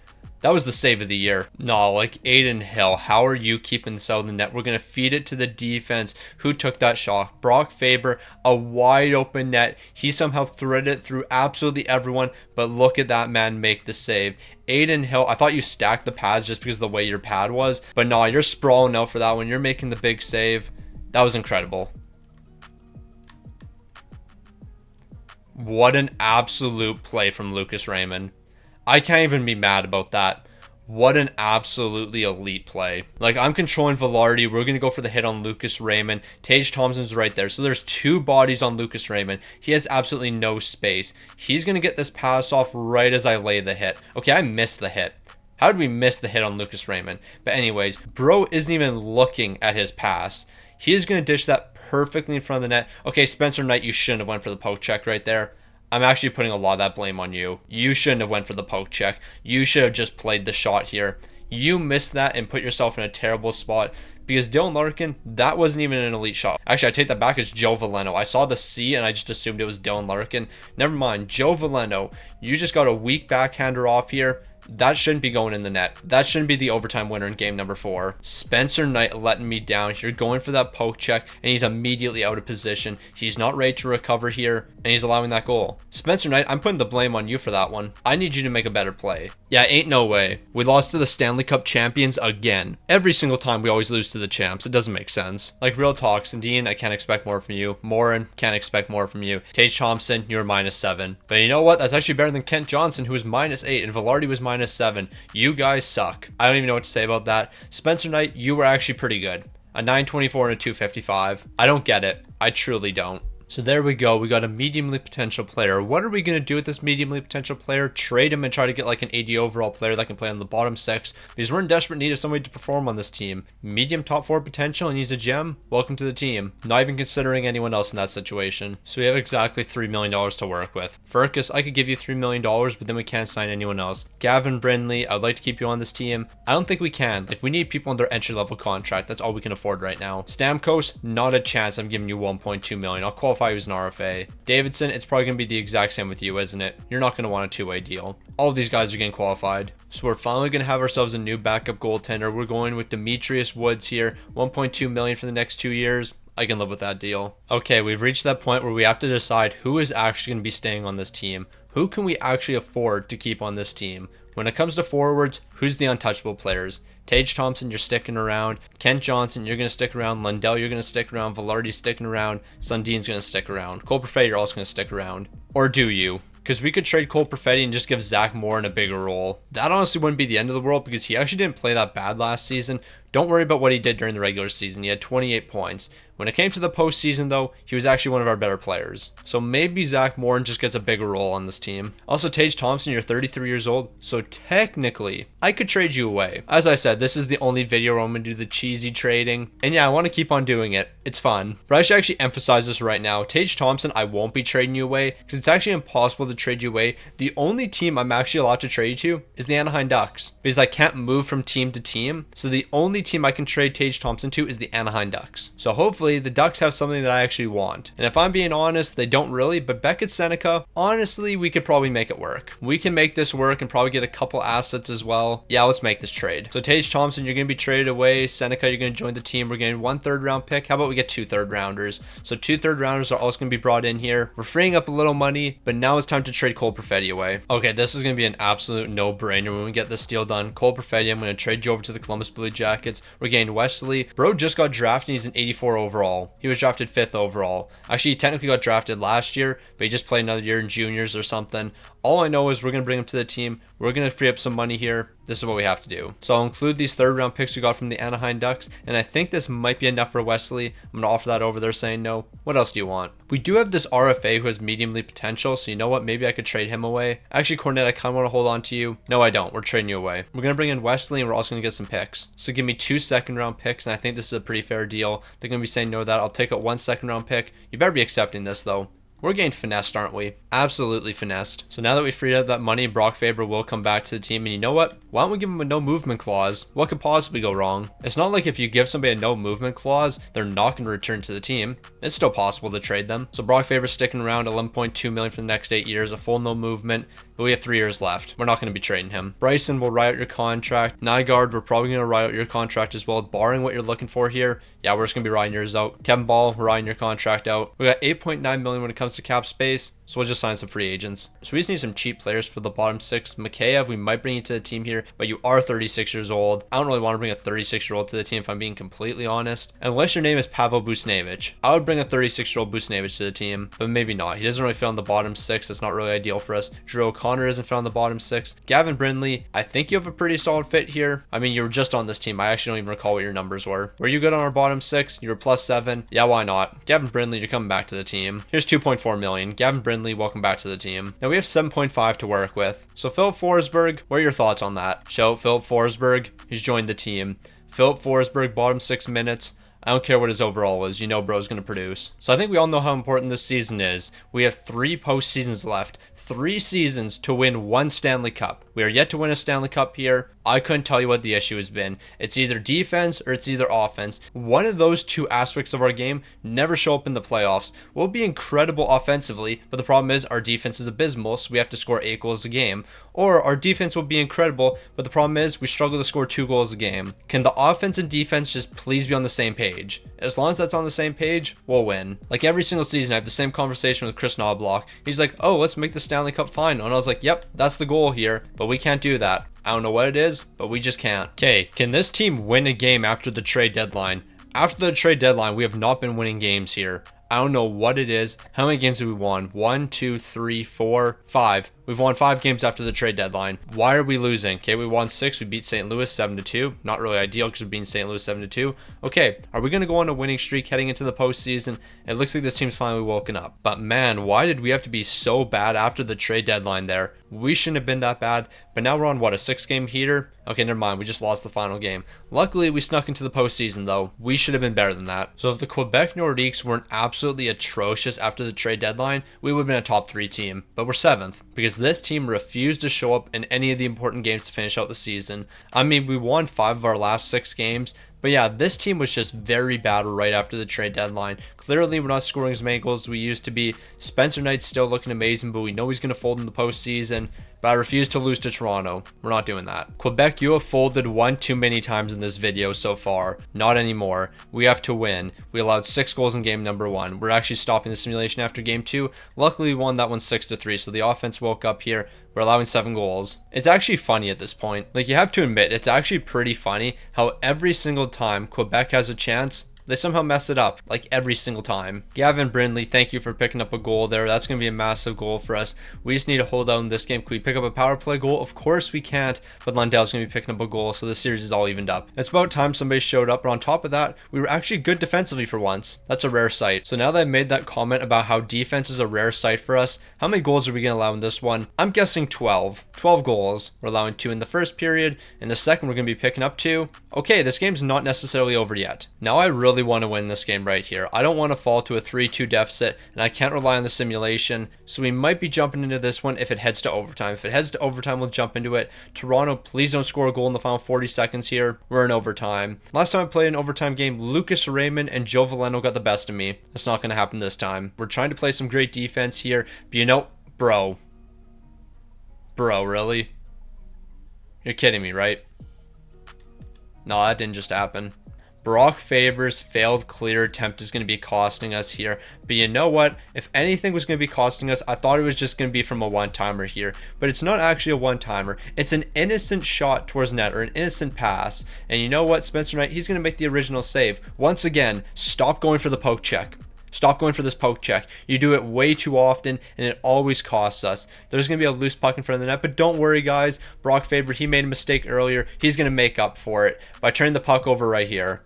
That was the save of the year. No, like Aiden Hill, how are you keeping this out of the net? We're going to feed it to the defense. Who took that shot? Brock Faber, a wide open net. He somehow threaded it through absolutely everyone, but look at that man make the save. Aiden Hill, I thought you stacked the pads just because of the way your pad was, but no, you're sprawling out for that one. You're making the big save. That was incredible. What an absolute play from Lucas Raymond. I can't even be mad about that. What an absolutely elite play. Like, I'm controlling Valardi. We're going to go for the hit on Lucas Raymond. Tage Thompson's right there. So there's two bodies on Lucas Raymond. He has absolutely no space. He's going to get this pass off right as I lay the hit. Okay, I missed the hit. How did we miss the hit on Lucas Raymond? But anyways, bro isn't even looking at his pass. He is going to dish that perfectly in front of the net. Okay, Spencer Knight, you shouldn't have went for the poke check right there. I'm actually putting a lot of that blame on you. You shouldn't have went for the poke check. You should have just played the shot here. You missed that and put yourself in a terrible spot because Dylan Larkin, that wasn't even an elite shot. Actually, I take that back. It's Joe Veleno. I saw the C and I just assumed it was Dylan Larkin. Never mind. Joe Veleno, you just got a weak backhander off here. That shouldn't be going in the net. That shouldn't be the overtime winner in game number 4. Spencer Knight letting me down here, going for that poke check, and he's immediately out of position. He's not ready to recover here, and he's allowing that goal. Spencer Knight, I'm putting the blame on you for that one. I need you to make a better play. Yeah, ain't no way. We lost to the Stanley Cup champions again. Every single time we always lose to the champs. It doesn't make sense. Like, real talk, Sandine, I can't expect more from you. Morin, can't expect more from you. Tage Thompson, you're -7. But you know what? That's actually better than Kent Johnson, who was -8, and Valardi was -7. You guys suck. I don't even know what to say about that. Spencer Knight, you were actually pretty good. A 924 and a 255. I don't get it. I truly don't. So there we go. We got a mediumly potential player. What are we going to do with this mediumly potential player? Trade him and try to get like an 80 overall player that can play on the bottom 6 because we're in desperate need of somebody to perform on this team. Medium top 4 potential and he's a gem. Welcome to the team. Not even considering anyone else in that situation. So we have exactly $3 million to work with. Furcus, I could give you $3 million, but then we can't sign anyone else. Gavin Brindley, I'd like to keep you on this team. I don't think we can. Like, we need people on their entry level contract. That's all we can afford right now. Stamkos, not a chance. I'm giving you $1.2 million. I'll qualify you as an RFA. Davidson, it's probably going to be the exact same with you, isn't it? You're not going to want a two-way deal. All of these guys are getting qualified. So we're finally going to have ourselves a new backup goaltender. We're going with Demetrius Woods here. $1.2 million for the next 2 years. I can live with that deal. Okay, we've reached that point where we have to decide who is actually going to be staying on this team. Who can we actually afford to keep on this team? When it comes to forwards, who's the untouchable players? Tage Thompson, you're sticking around. Kent Johnson, you're going to stick around. Lundell, you're going to stick around. Velarde's sticking around. Sundin's going to stick around. Cole Perfetti, you're also going to stick around. Or do you? Because we could trade Cole Perfetti and just give Zach Morin a bigger role. That honestly wouldn't be the end of the world because he actually didn't play that bad last season. Don't worry about what he did during the regular season. He had 28 points. When it came to the postseason, though, he was actually one of our better players. So maybe Zach Morin just gets a bigger role on this team. Also, Tage Thompson, you're 33 years old, so technically, I could trade you away. As I said, this is the only video where I'm going to do the cheesy trading. And yeah, I want to keep on doing it. It's fun. But I should actually emphasize this right now. Tage Thompson, I won't be trading you away because it's actually impossible to trade you away. The only team I'm actually allowed to trade you to is the Anaheim Ducks because I can't move from team to team. So the only team I can trade Tage Thompson to is the Anaheim Ducks. So hopefully the Ducks have something that I actually want. And if I'm being honest, they don't really, but Beckett Seneca, honestly, we could probably make it work. We can make this work and probably get a couple assets as well. Yeah, let's make this trade. So Tage Thompson, you're going to be traded away. Seneca, you're going to join the team. We're getting 1 third-round pick. How about we get 2 third-rounders? So 2 third-rounders are also going to be brought in here. We're freeing up a little money, but now it's time to trade Cole Perfetti away. Okay, this is going to be an absolute no-brainer when we get this deal done. Cole Perfetti, I'm going to trade you over to the Columbus Blue Jackets. We're getting Wesley. Bro just got drafted. He's an 84 overall. He was drafted 5th overall. Actually, he technically got drafted last year, but he just played another year in juniors or something. All I know is we're going to bring him to the team. We're going to free up some money here. This is what we have to do. So I'll include these third-round picks we got from the Anaheim Ducks, and I think this might be enough for Wesley. I'm going to offer that over there saying no. What else do you want? We do have this RFA who has mediumly potential, so you know what? Maybe I could trade him away. Actually, Cornette, I kind of want to hold on to you. No, I don't. We're trading you away. We're going to bring in Wesley, and we're also going to get some picks. So give me 2 second-round picks, and I think this is a pretty fair deal. They're going to be saying no to that. I'll take out 1 second-round pick. You better be accepting this, though. We're getting finessed, aren't we? Absolutely finessed. So now that we freed up that money, Brock Faber will come back to the team. And you know what? Why don't we give him a no movement clause? What could possibly go wrong? It's not like if you give somebody a no movement clause, they're not going to return to the team. It's still possible to trade them. So Brock Faber's sticking around, 11.2 million for the next 8 years, a full no movement. But we have 3 years left. We're not going to be trading him. Bryson will ride out your contract. Nygaard, we're probably going to ride out your contract as well, barring what you're looking for here. Yeah, we're just going to be riding yours out. Kevin Ball, we're riding your contract out. We got 8.9 million when it comes to cap space. So we'll just sign some free agents. So we just need some cheap players for the bottom 6. Mikheyev, we might bring you to the team here, but you are 36 years old. I don't really want to bring a 36-year-old to the team if I'm being completely honest. Unless your name is Pavel Buchnevich. I would bring a 36-year-old Buchnevich to the team, but maybe not. He doesn't really fit on the bottom 6. That's not really ideal for us. Drew O'Connor isn't fit on the bottom 6. Gavin Brindley, I think you have a pretty solid fit here. I mean, you were just on this team. I actually don't even recall what your numbers were. Were you good on our bottom 6? You were +7. Yeah, why not? Gavin Brindley, you're coming back to the team. Here's 2.4 million. Gavin Brindley, welcome back to the team. Now we have 7.5 to work with. So Philip Forsberg, what are your thoughts on that? Show Philip Forsberg, he's joined the team. Philip Forsberg, bottom 6 minutes. I don't care what his overall is. You know bro's going to produce. So I think we all know how important this season is. We have 3 postseasons left. 3 seasons to win 1 Stanley Cup. We are yet to win a Stanley Cup here. I couldn't tell you what the issue has been. It's either defense or it's either offense. One of those 2 aspects of our game never show up in the playoffs. We'll be incredible offensively, but the problem is our defense is abysmal, so we have to score 8 goals a game. Or our defense will be incredible, but the problem is we struggle to score 2 goals a game. Can the offense and defense just please be on the same page? As long as that's on the same page, we'll win. Like every single season, I have the same conversation with Chris Knobloch. He's like, oh, let's make the Stanley Cup final. And I was like, yep, that's the goal here, but we can't do that. I don't know what it is, but we just can't. Okay, can this team win a game after the trade deadline? After the trade deadline, we have not been winning games here. I don't know what it is. How many games have we won? 1, 2, 3, 4, 5. We've won 5 games after the trade deadline. Why are we losing? Okay, we won 6. We beat St. Louis 7-2. Not really ideal because we're beating St. Louis 7-2. Okay, are we going to go on a winning streak heading into the postseason? It looks like this team's finally woken up. But man, why did we have to be so bad after the trade deadline there? We shouldn't have been that bad. But now we're on, what, a 6-game heater? Okay, never mind. We just lost the final game. Luckily, we snuck into the postseason, though. We should have been better than that. So if the Quebec Nordiques weren't absolutely atrocious after the trade deadline, we would have been a top 3 team. But we're 7th because this team refused to show up in any of the important games to finish out the season. I mean, we won 5 of our last 6 games. But yeah, this team was just very bad right after the trade deadline. Clearly, we're not scoring as many goals as we used to be. Spencer Knight's still looking amazing, but we know he's going to fold in the postseason. But I refuse to lose to Toronto. We're not doing that. Quebec, you have folded 1 too many times in this video so far. Not anymore. We have to win. We allowed 6 goals in game number 1. We're actually stopping the simulation after game 2. Luckily, we won that one 6-3, so the offense woke up here. We're allowing 7 goals. It's actually funny at this point. Like, you have to admit, it's actually pretty funny how every single time Quebec has a chance, they somehow mess it up, like every single time. Gavin Brindley, thank you for picking up a goal there. That's going to be a massive goal for us. We just need to hold out in this game. Can we pick up a power play goal? Of course we can't, but Lundell's going to be picking up a goal, so the series is all evened up. It's about time somebody showed up, but on top of that, we were actually good defensively for once. That's a rare sight. So now that I made that comment about how defense is a rare sight for us, how many goals are we going to allow in this one? I'm guessing 12. 12 goals. We're allowing 2 in the first period. In the second, we're going to be picking up 2. Okay, this game's not necessarily over yet. Now I really want to win this game right here. I don't want to fall to a 3-2 deficit, and I can't rely on the simulation, so we might be jumping into this one if it heads to overtime. If it heads to overtime, we'll jump into it. Toronto, please don't score a goal in the final 40 seconds here. We're in overtime. Last time I played an overtime game, Lucas Raymond and Joe Veleno got the best of me. That's not going to happen this time. We're trying to play some great defense here, but you know, bro, really? You're kidding me, right? No, that didn't just happen. Brock Faber's failed clear attempt is going to be costing us here. But you know what? If anything was going to be costing us, I thought it was just going to be from a one-timer here. But it's not actually a one-timer. It's an innocent shot towards net, or an innocent pass. And you know what? Spencer Knight, he's going to make the original save. Once again, stop going for the poke check. Stop going for this poke check. You do it way too often, and it always costs us. There's going to be a loose puck in front of the net, but don't worry, guys. Brock Faber, he made a mistake earlier. He's going to make up for it by turning the puck over right here.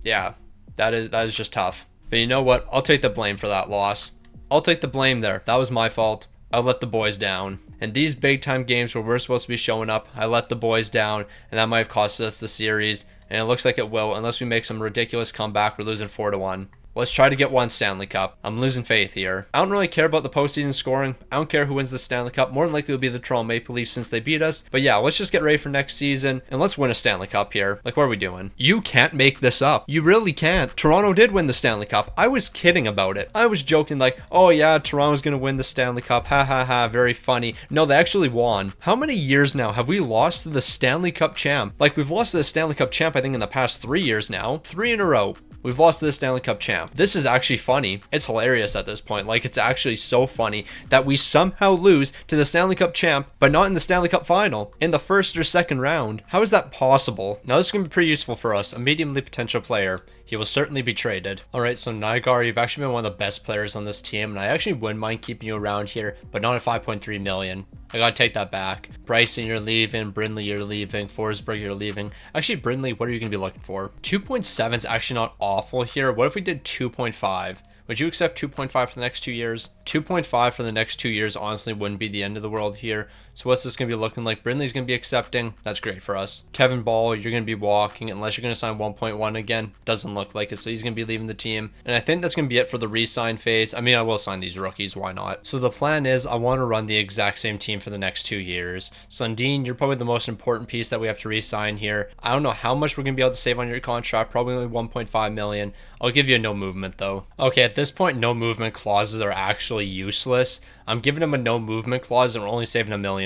Yeah, that is just tough. But you know what? I'll take the blame for that loss. I'll take the blame there. That was my fault. I let the boys down. And these big-time games where we're supposed to be showing up, I let the boys down, and that might have cost us the series. And it looks like it will, unless we make some ridiculous comeback. We're losing 4-1. Let's try to get one Stanley Cup. I'm losing faith here. I don't really care about the postseason scoring. I don't care who wins the Stanley Cup. More than likely it'll be the Toronto Maple Leafs since they beat us. But yeah, let's just get ready for next season and let's win a Stanley Cup here. Like, what are we doing? You can't make this up. You really can't. Toronto did win the Stanley Cup. I was kidding about it. I was joking like, oh yeah, Toronto's gonna win the Stanley Cup. Ha ha ha, very funny. No, they actually won. How many years now have we lost to the Stanley Cup champ? Like, we've lost to the Stanley Cup champ, I think, in the past 3 years now. 3 in a row. We've lost to the Stanley Cup champ. This is actually funny. It's hilarious at this point. Like, it's actually so funny that we somehow lose to the Stanley Cup champ, but not in the Stanley Cup final, in the first or second round. How is that possible? Now, this is going to be pretty useful for us. A mediumly potential player. He will certainly be traded. Alright, so Nygaard, you've actually been one of the best players on this team, and I actually wouldn't mind keeping you around here, but not at 5.3 million. I gotta take that back. Bryson, you're leaving. Brindley, you're leaving. Forsberg, you're leaving. Actually, Brindley, what are you gonna be looking for? 2.7 is actually not awful here. What if we did 2.5? Would you accept 2.5 for the next 2 years? 2.5 for the next 2 years honestly wouldn't be the end of the world here. So what's this going to be looking like? Brindley's going to be accepting. That's great for us. Kevin Ball, you're going to be walking unless you're going to sign 1.1 again. Doesn't look like it, so he's going to be leaving the team. And I think that's going to be it for the re-sign phase. I mean, I will sign these rookies. Why not? So the plan is I want to run the exact same team for the next 2 years. Sundin, you're probably the most important piece that we have to re-sign here. I don't know how much we're going to be able to save on your contract. Probably only 1.5 million. I'll give you a no movement though. Okay, at this point, no movement clauses are actually useless. I'm giving him a no movement clause and we're only saving $1 million.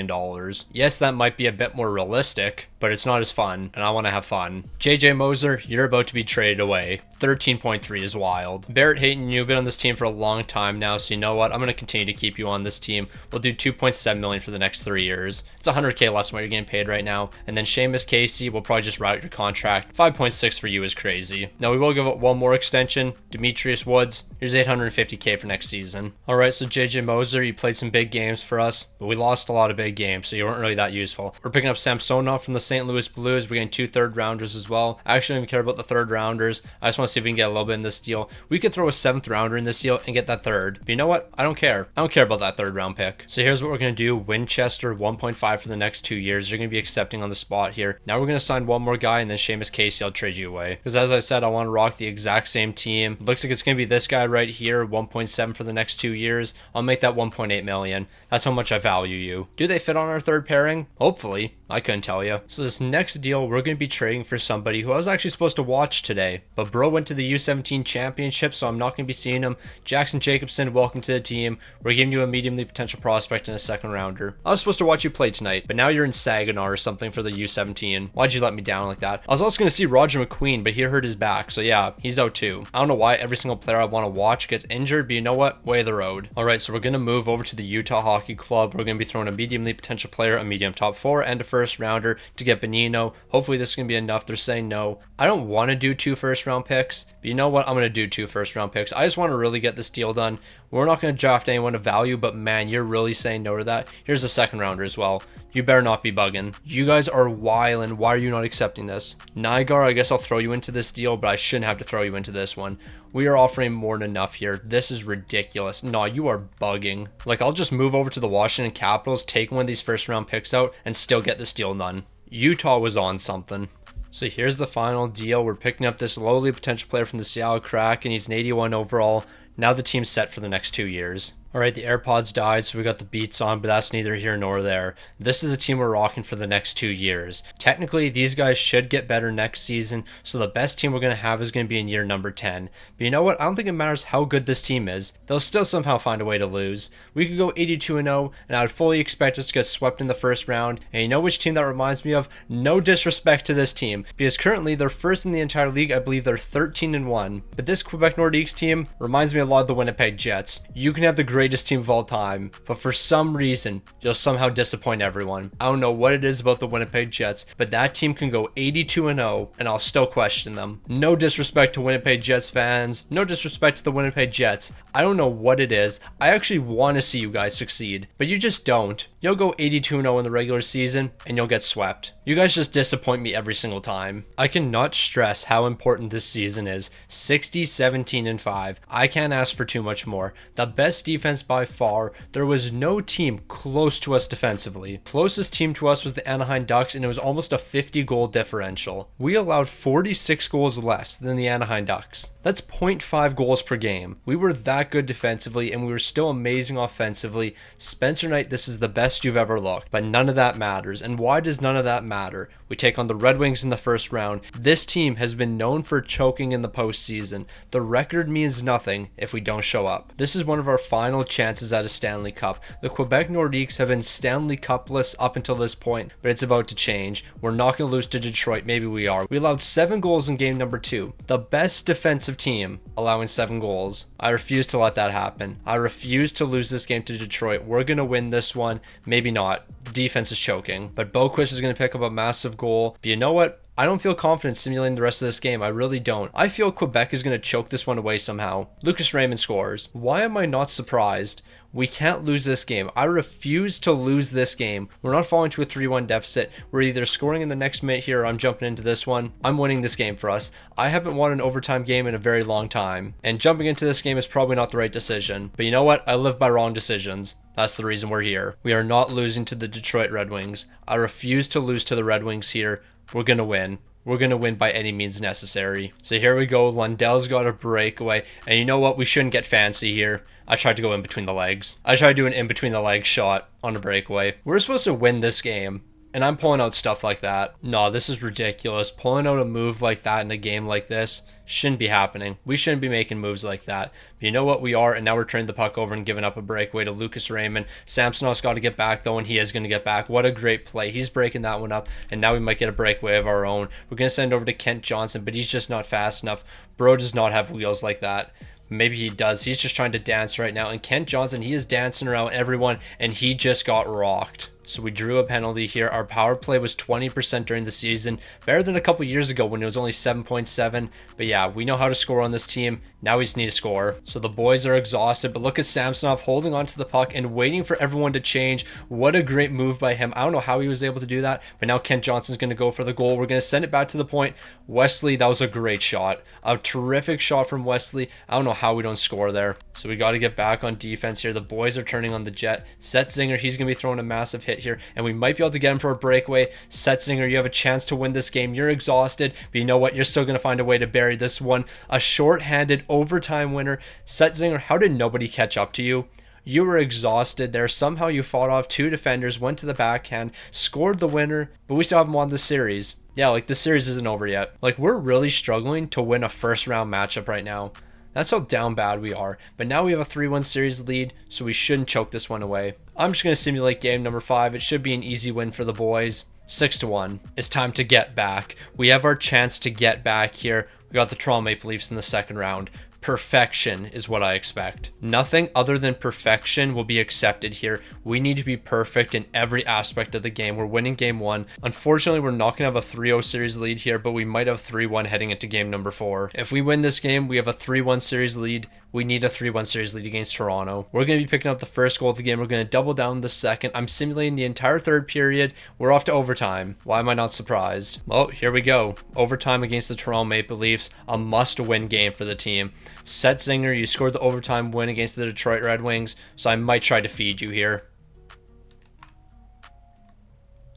Yes, that might be a bit more realistic, but it's not as fun, and I want to have fun. JJ Moser, you're about to be traded away. 13.3 is wild. Barrett Hayton, you've been on this team for a long time now, so you know what? I'm going to continue to keep you on this team. We'll do 2.7 million for the next 3 years. It's 100K less than what you're getting paid right now. And then Seamus Casey, we'll probably just route your contract. 5.6 for you is crazy. Now we will give it one more extension. Demetrius Woods, here's 850K for next season. All right, so JJ Moser, you played some big games for us, but we lost a lot of big games, so you weren't really that useful. We're picking up Samsonov from the St. Louis Blues. We're getting 2 third-rounders as well. I actually don't even care about the third-rounders. I just want to see if we can get a little bit in this deal. We could throw a 7th-rounder in this deal and get that third. But you know what? I don't care. I don't care about that 3rd-round pick. So here's what we're going to do. Winchester, 1.5 for the next 2 years. You're going to be accepting on the spot here. Now we're going to sign one more guy, and then Seamus Casey, I'll trade you away. Because as I said, I want to rock the exact same team. Looks like it's going to be this guy right here, 1.7 for the next 2 years. I'll make that 1.8 million. That's how much I value you. Do they fit on our third pairing? Hopefully. I couldn't tell you. So this next deal, we're going to be trading for somebody who I was actually supposed to watch today, but bro went to the U17 championship, so I'm not going to be seeing him. Jackson Jacobson, welcome to the team. We're giving you a mediumly potential prospect and a 2nd-rounder. I was supposed to watch you play tonight, but now you're in Saginaw or something for the U17. Why'd you let me down like that? I was also going to see Roger McQueen, but he hurt his back, so yeah, he's out too. I don't know why every single player I want to watch gets injured, but you know what? Way of the road. Alright, so we're going to move over to the Utah Hockey Club. We're going to be throwing a mediumly potential player, a medium top 4, and a 1st-rounder to get Bonino. Hopefully this is going to be enough. They're saying no. I don't want to do 2 1st-round picks, but you know what? I'm going to do 2 1st-round picks. I just want to really get this deal done. We're not going to draft anyone of value, but man, you're really saying no to that. Here's a 2nd-rounder as well. You better not be bugging. You guys are wildin'. Why are you not accepting this? Nygaard, I guess I'll throw you into this deal, but I shouldn't have to throw you into this one. We are offering more than enough here. This is ridiculous. No, you are bugging. Like, I'll just move over to the Washington Capitals, take one of these 1st-round picks out, and still get this deal done. Utah was on something. So here's the final deal. We're picking up this lowly potential player from the Seattle Kraken. He's an 81 overall. Now the team's set for the next 2 years. Alright, the AirPods died, so we got the Beats on, but that's neither here nor there. This is the team we're rocking for the next 2 years. Technically, these guys should get better next season, so the best team we're going to have is going to be in year number 10. But you know what? I don't think it matters how good this team is. They'll still somehow find a way to lose. We could go 82-0, and I would fully expect us to get swept in the 1st round. And you know which team that reminds me of? No disrespect to this team, because currently they're 1st in the entire league. I believe they're 13-1. But this Quebec Nordiques team reminds me a lot of the Winnipeg Jets. You can have the greatest team of all time, but for some reason, you'll somehow disappoint everyone. I don't know what it is about the Winnipeg Jets, but that team can go 82-0, and I'll still question them. No disrespect to Winnipeg Jets fans, no disrespect to the Winnipeg Jets. I don't know what it is. I actually want to see you guys succeed, but you just don't. You'll go 82-0 in the regular season, and you'll get swept. You guys just disappoint me every single time. I cannot stress how important this season is. 60, 17, and 5. I can't ask for too much more. The best defense defense by far. There was no team close to us defensively. Closest team to us was the Anaheim Ducks, and it was almost a 50-goal differential. We allowed 46 goals less than the Anaheim Ducks. That's 0.5 goals per game. We were that good defensively, and we were still amazing offensively. Spencer Knight, this is the best you've ever looked, but none of that matters. And why does none of that matter? We take on the Red Wings in the first round. This team has been known for choking in the postseason. The record means nothing if we don't show up. This is one of our final chances at a Stanley Cup. The Quebec Nordiques have been Stanley Cupless up until this point, but it's about to change. We're not going to lose to Detroit. Maybe we are. We allowed 7 goals in game number 2. The best defensive team allowing 7 goals. I refuse to let that happen. I refuse to lose this game to Detroit. We're going to win this one. Maybe not. The defense is choking, but Boquist is going to pick up a massive goal. But you know what? I don't feel confident simulating the rest of this game. I really don't. I feel Quebec is going to choke this one away somehow. Lucas Raymond scores. Why am I not surprised? We can't lose this game. I refuse to lose this game. We're not falling to a 3-1 deficit. We're either scoring in the next minute here or I'm jumping into this one. I'm winning this game for us. I haven't won an overtime game in a very long time. And jumping into this game is probably not the right decision. But you know what? I live by wrong decisions. That's the reason we're here. We are not losing to the Detroit Red Wings. I refuse to lose to the Red Wings here. We're going to win. We're going to win by any means necessary. So here we go. Lundell's got a breakaway. And you know what? We shouldn't get fancy here. I tried to go in between the legs. I tried to do an in between the legs shot on a breakaway. We're supposed to win this game, and I'm pulling out stuff like that. No, this is ridiculous. Pulling out a move like that in a game like this shouldn't be happening. We shouldn't be making moves like that. But you know what? We are, and now we're turning the puck over and giving up a breakaway to Lucas Raymond. Samsonov's got to get back, though, and he is going to get back. What a great play. He's breaking that one up, and now we might get a breakaway of our own. We're going to send it over to Kent Johnson, but he's just not fast enough. Bro does not have wheels like that. Maybe he does. He's just trying to dance right now. And Kent Johnson, he is dancing around everyone, and he just got rocked. So we drew a penalty here. Our power play was 20% during the season. Better than a couple years ago when it was only 7.7. But yeah, we know how to score on this team. Now we just need to score. So the boys are exhausted. But look at Samsonov holding onto the puck and waiting for everyone to change. What a great move by him. I don't know how he was able to do that. But now Kent Johnson's going to go for the goal. We're going to send it back to the point. Wesley, that was a great shot. A terrific shot from Wesley. I don't know how we don't score there. So we got to get back on defense here. The boys are turning on the jet. Setzinger, he's going to be throwing a massive hit here, and we might be able to get him for a breakaway. Setzinger, you have a chance to win this game. You're exhausted, but you know what? You're still going to find a way to bury this one. A short-handed overtime winner. Setzinger, how did nobody catch up to you? You were exhausted there. Somehow you fought off 2 defenders, went to the backhand, scored the winner, but we still haven't won the series. Yeah, like the series isn't over yet. Like we're really struggling to win a first-round matchup right now. That's how down bad we are. But now we have a 3-1 series lead, so we shouldn't choke this one away. I'm just going to simulate game number 5. It should be an easy win for the boys. 6-1. It's time to get back. We have our chance to get back here. We got the Toronto Maple Leafs in the second round. Perfection is what I expect. Nothing other than perfection will be accepted here. We need to be perfect in every aspect of the game. We're winning game 1. Unfortunately, we're not going to have a 3-0 series lead here, but we might have 3-1 heading into game number 4. If we win this game, we have a 3-1 series lead. We need a 3-1 series lead against Toronto. We're going to be picking up the first goal of the game. We're going to double down the second. I'm simulating the entire third period. We're off to overtime. Why am I not surprised? Well, here we go. Overtime against the Toronto Maple Leafs. A must-win game for the team. Setzinger, you scored the overtime win against the Detroit Red Wings, so I might try to feed you here.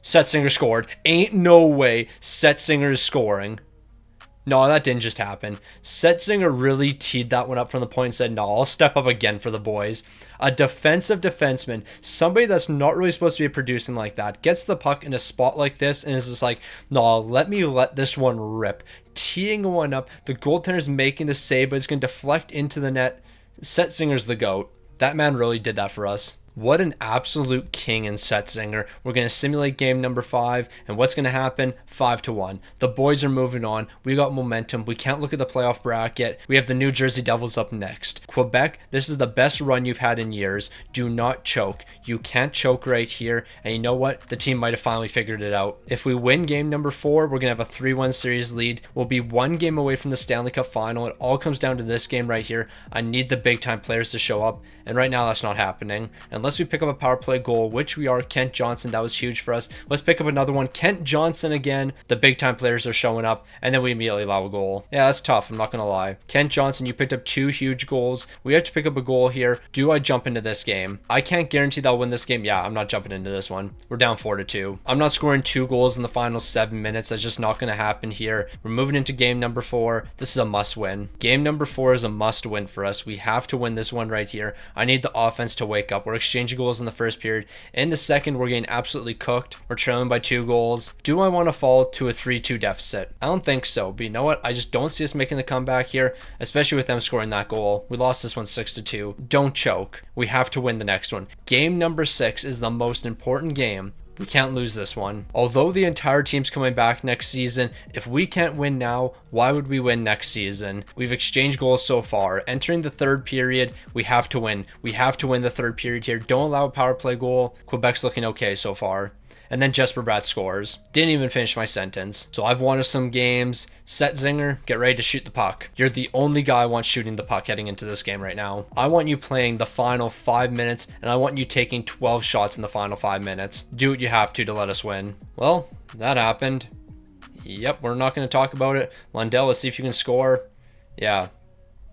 Setzinger scored. Ain't no way Setzinger is scoring. No, that didn't just happen. Setzinger really teed that one up from the point and said, no, I'll step up again for the boys. A defensive defenseman, somebody that's not really supposed to be producing like that, gets the puck in a spot like this and is just like, no, let this one rip. Teeing one up. The goaltender's making the save, but it's going to deflect into the net. Setzinger's the GOAT. That man really did that for us. What an absolute king in Setzinger. We're going to simulate game number 5, and what's going to happen? 5-1. The boys are moving on. We got momentum. We can't look at the playoff bracket. We have the New Jersey Devils up next. Quebec, this is the best run you've had in years. Do not choke. You can't choke right here, and you know what? The team might have finally figured it out. If we win game number 4, we're going to have a 3-1 series lead. We'll be 1 game away from the Stanley Cup final. It all comes down to this game right here. I need the big-time players to show up, and right now that's not happening. And unless we pick up a power play goal, which we are. Kent Johnson, that was huge for us. Let's pick up another one. Kent Johnson again. The big time players are showing up, and then we immediately allow a goal. Yeah, that's tough. I'm not going to lie. Kent Johnson, you picked up 2 huge goals. We have to pick up a goal here. Do I jump into this game? I can't guarantee that I'll win this game. Yeah, I'm not jumping into this one. We're down 4-2. I'm not scoring 2 goals in the final 7 minutes. That's just not going to happen here. We're moving into game number 4. This is a must win. Game number 4 is a must win for us. We have to win this one right here. I need the offense to wake up. We're exchanging goals in the first period. In the second, we're getting absolutely cooked. We're trailing by 2 goals. Do I want to fall to a 3-2 deficit? I don't think so, but you know what? I just don't see us making the comeback here, especially with them scoring that goal. We lost this one 6-2. Don't choke. We have to win the next one. Game number 6 is the most important game. We can't lose this one. Although the entire team's coming back next season, if we can't win now, why would we win next season? We've exchanged goals so far. Entering the third period, we have to win. We have to win the third period here. Don't allow a power play goal. Quebec's looking okay so far. And then Jesper Bratt scores. Didn't even finish my sentence. So I've won some games. Set Zinger, get ready to shoot the puck. You're the only guy I want shooting the puck heading into this game right now. I want you playing the final 5 minutes, and I want you taking 12 shots in the final 5 minutes. Do what you have to let us win. Well, that happened. Yep, we're not going to talk about it. Lundell, let's see if you can score. Yeah,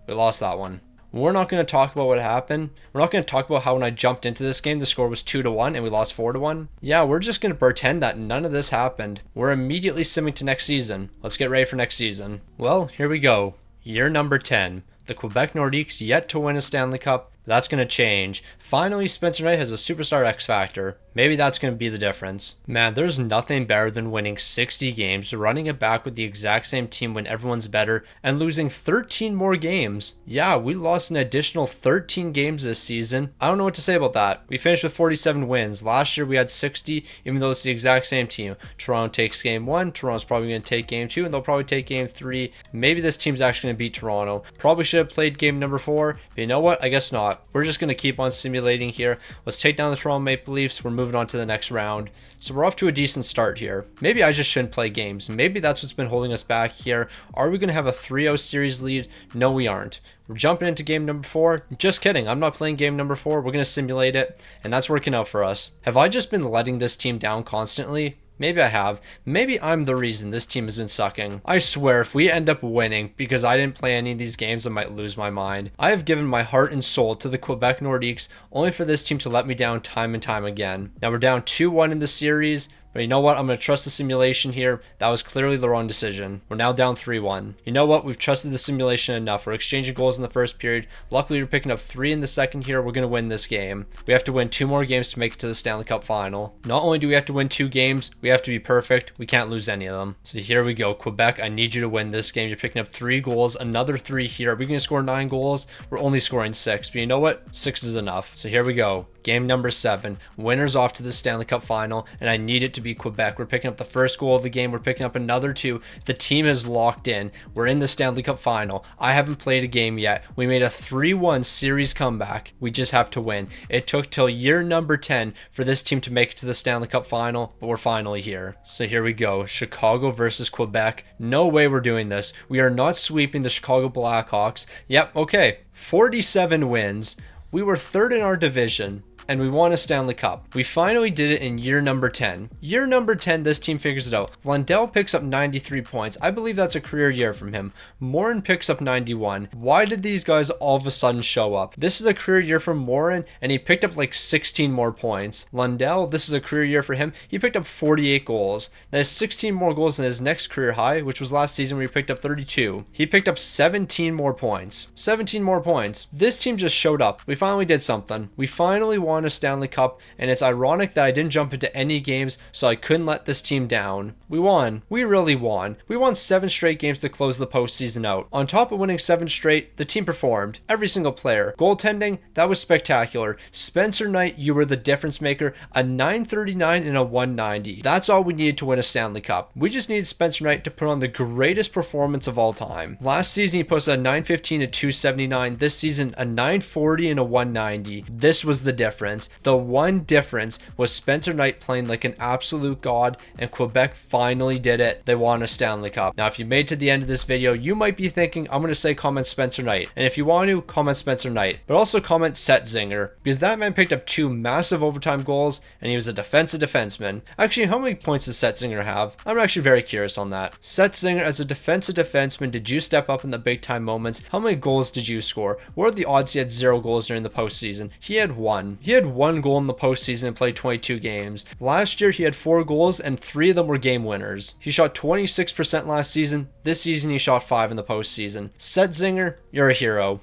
we lost that one. We're not going to talk about what happened. We're not going to talk about how when I jumped into this game, the score was 2-1 and we lost 4-1. Yeah, we're just going to pretend that none of this happened. We're immediately simming to next season. Let's get ready for next season. Well, here we go. Year number 10. The Quebec Nordiques yet to win a Stanley Cup. That's going to change. Finally, Spencer Knight has a superstar X factor. Maybe that's going to be the difference. Man, there's nothing better than winning 60 games, running it back with the exact same team when everyone's better, and losing 13 more games. Yeah, we lost an additional 13 games this season. I don't know what to say about that. We finished with 47 wins. Last year we had 60, even though it's the exact same team. Toronto takes game 1. Toronto's probably going to take game 2, and they'll probably take game 3. Maybe this team's actually going to beat Toronto. Probably should have played game number 4, but you know what? I guess not. We're just going to keep on simulating here. Let's take down the Toronto Maple Leafs. We're moving on to the next round. So we're off to a decent start here. Maybe I just shouldn't play games. Maybe that's what's been holding us back here. Are we going to have a 3-0 series lead? No, we aren't. We're jumping into game number 4. Just kidding. I'm not playing game number 4. We're going to simulate it, and that's working out for us. Have I just been letting this team down constantly? Maybe I have. Maybe I'm the reason this team has been sucking. I swear, if we end up winning because I didn't play any of these games, I might lose my mind. I have given my heart and soul to the Quebec Nordiques, only for this team to let me down time and time again. Now we're down 2-1 in the series. But you know what? I'm going to trust the simulation here. That was clearly the wrong decision. We're now down 3-1. You know what? We've trusted the simulation enough. We're exchanging goals in the first period. Luckily, we're picking up 3 in the second here. We're going to win this game. We have to win 2 more games to make it to the Stanley Cup final. Not only do we have to win 2 games, we have to be perfect. We can't lose any of them. So here we go. Quebec, I need you to win this game. You're picking up 3 goals. Another 3 here. Are we going to score 9 goals? We're only scoring 6. But you know what? 6 is enough. So here we go. Game number 7. Winners off to the Stanley Cup final. And I need it to be Quebec. We're picking up the first goal of the game. We're picking up another 2. The team is locked in. We're in the Stanley Cup final. I haven't played a game yet. We made a 3-1 series comeback. We just have to win. It took till year number 10 for this team to make it to the Stanley Cup final, but we're finally here. So here we go. Chicago versus Quebec. No way we're doing this. We are not sweeping the Chicago Blackhawks. Yep, okay. 47 wins. We were 3rd in our division. And we won a Stanley Cup. We finally did it in year number 10. Year number 10, this team figures it out. Lundell picks up 93 points. I believe that's a career year from him. Morin picks up 91. Why did these guys all of a sudden show up? This is a career year for Morin, and he picked up like 16 more points. Lundell, this is a career year for him. He picked up 48 goals. That is 16 more goals than his next career high, which was last season where he picked up 32. He picked up 17 more points. 17 more points. This team just showed up. We finally did something. We finally won a Stanley Cup, and it's ironic that I didn't jump into any games, so I couldn't let this team down. We won. We really won. We won 7 straight games to close the postseason out. On top of winning 7 straight, the team performed. Every single player. Goaltending, that was spectacular. Spencer Knight, you were the difference maker. A 939 and a 190. That's all we needed to win a Stanley Cup. We just needed Spencer Knight to put on the greatest performance of all time. Last season, he posted a 915 and 279. This season, a 940 and a 190. This was the difference. difference. The one difference was Spencer Knight playing like an absolute god, and Quebec finally did it. They won a Stanley Cup. Now, if you made to the end of this video, you might be thinking, I'm going to say comment Spencer Knight. And if you want to, comment Spencer Knight. But also comment Setzinger, because that man picked up 2 massive overtime goals, and he was a defensive defenseman. Actually, how many points does Setzinger have? I'm actually very curious on that. Setzinger, as a defensive defenseman, did you step up in the big time moments? How many goals did you score? What are the odds he had 0 goals during the postseason? He had 1. He had 1 goal in the postseason and played 22 games. Last year, he had 4 goals, and 3 of them were game winners. He shot 26% last season. This season, he shot 5 in the postseason. Setzinger, you're a hero.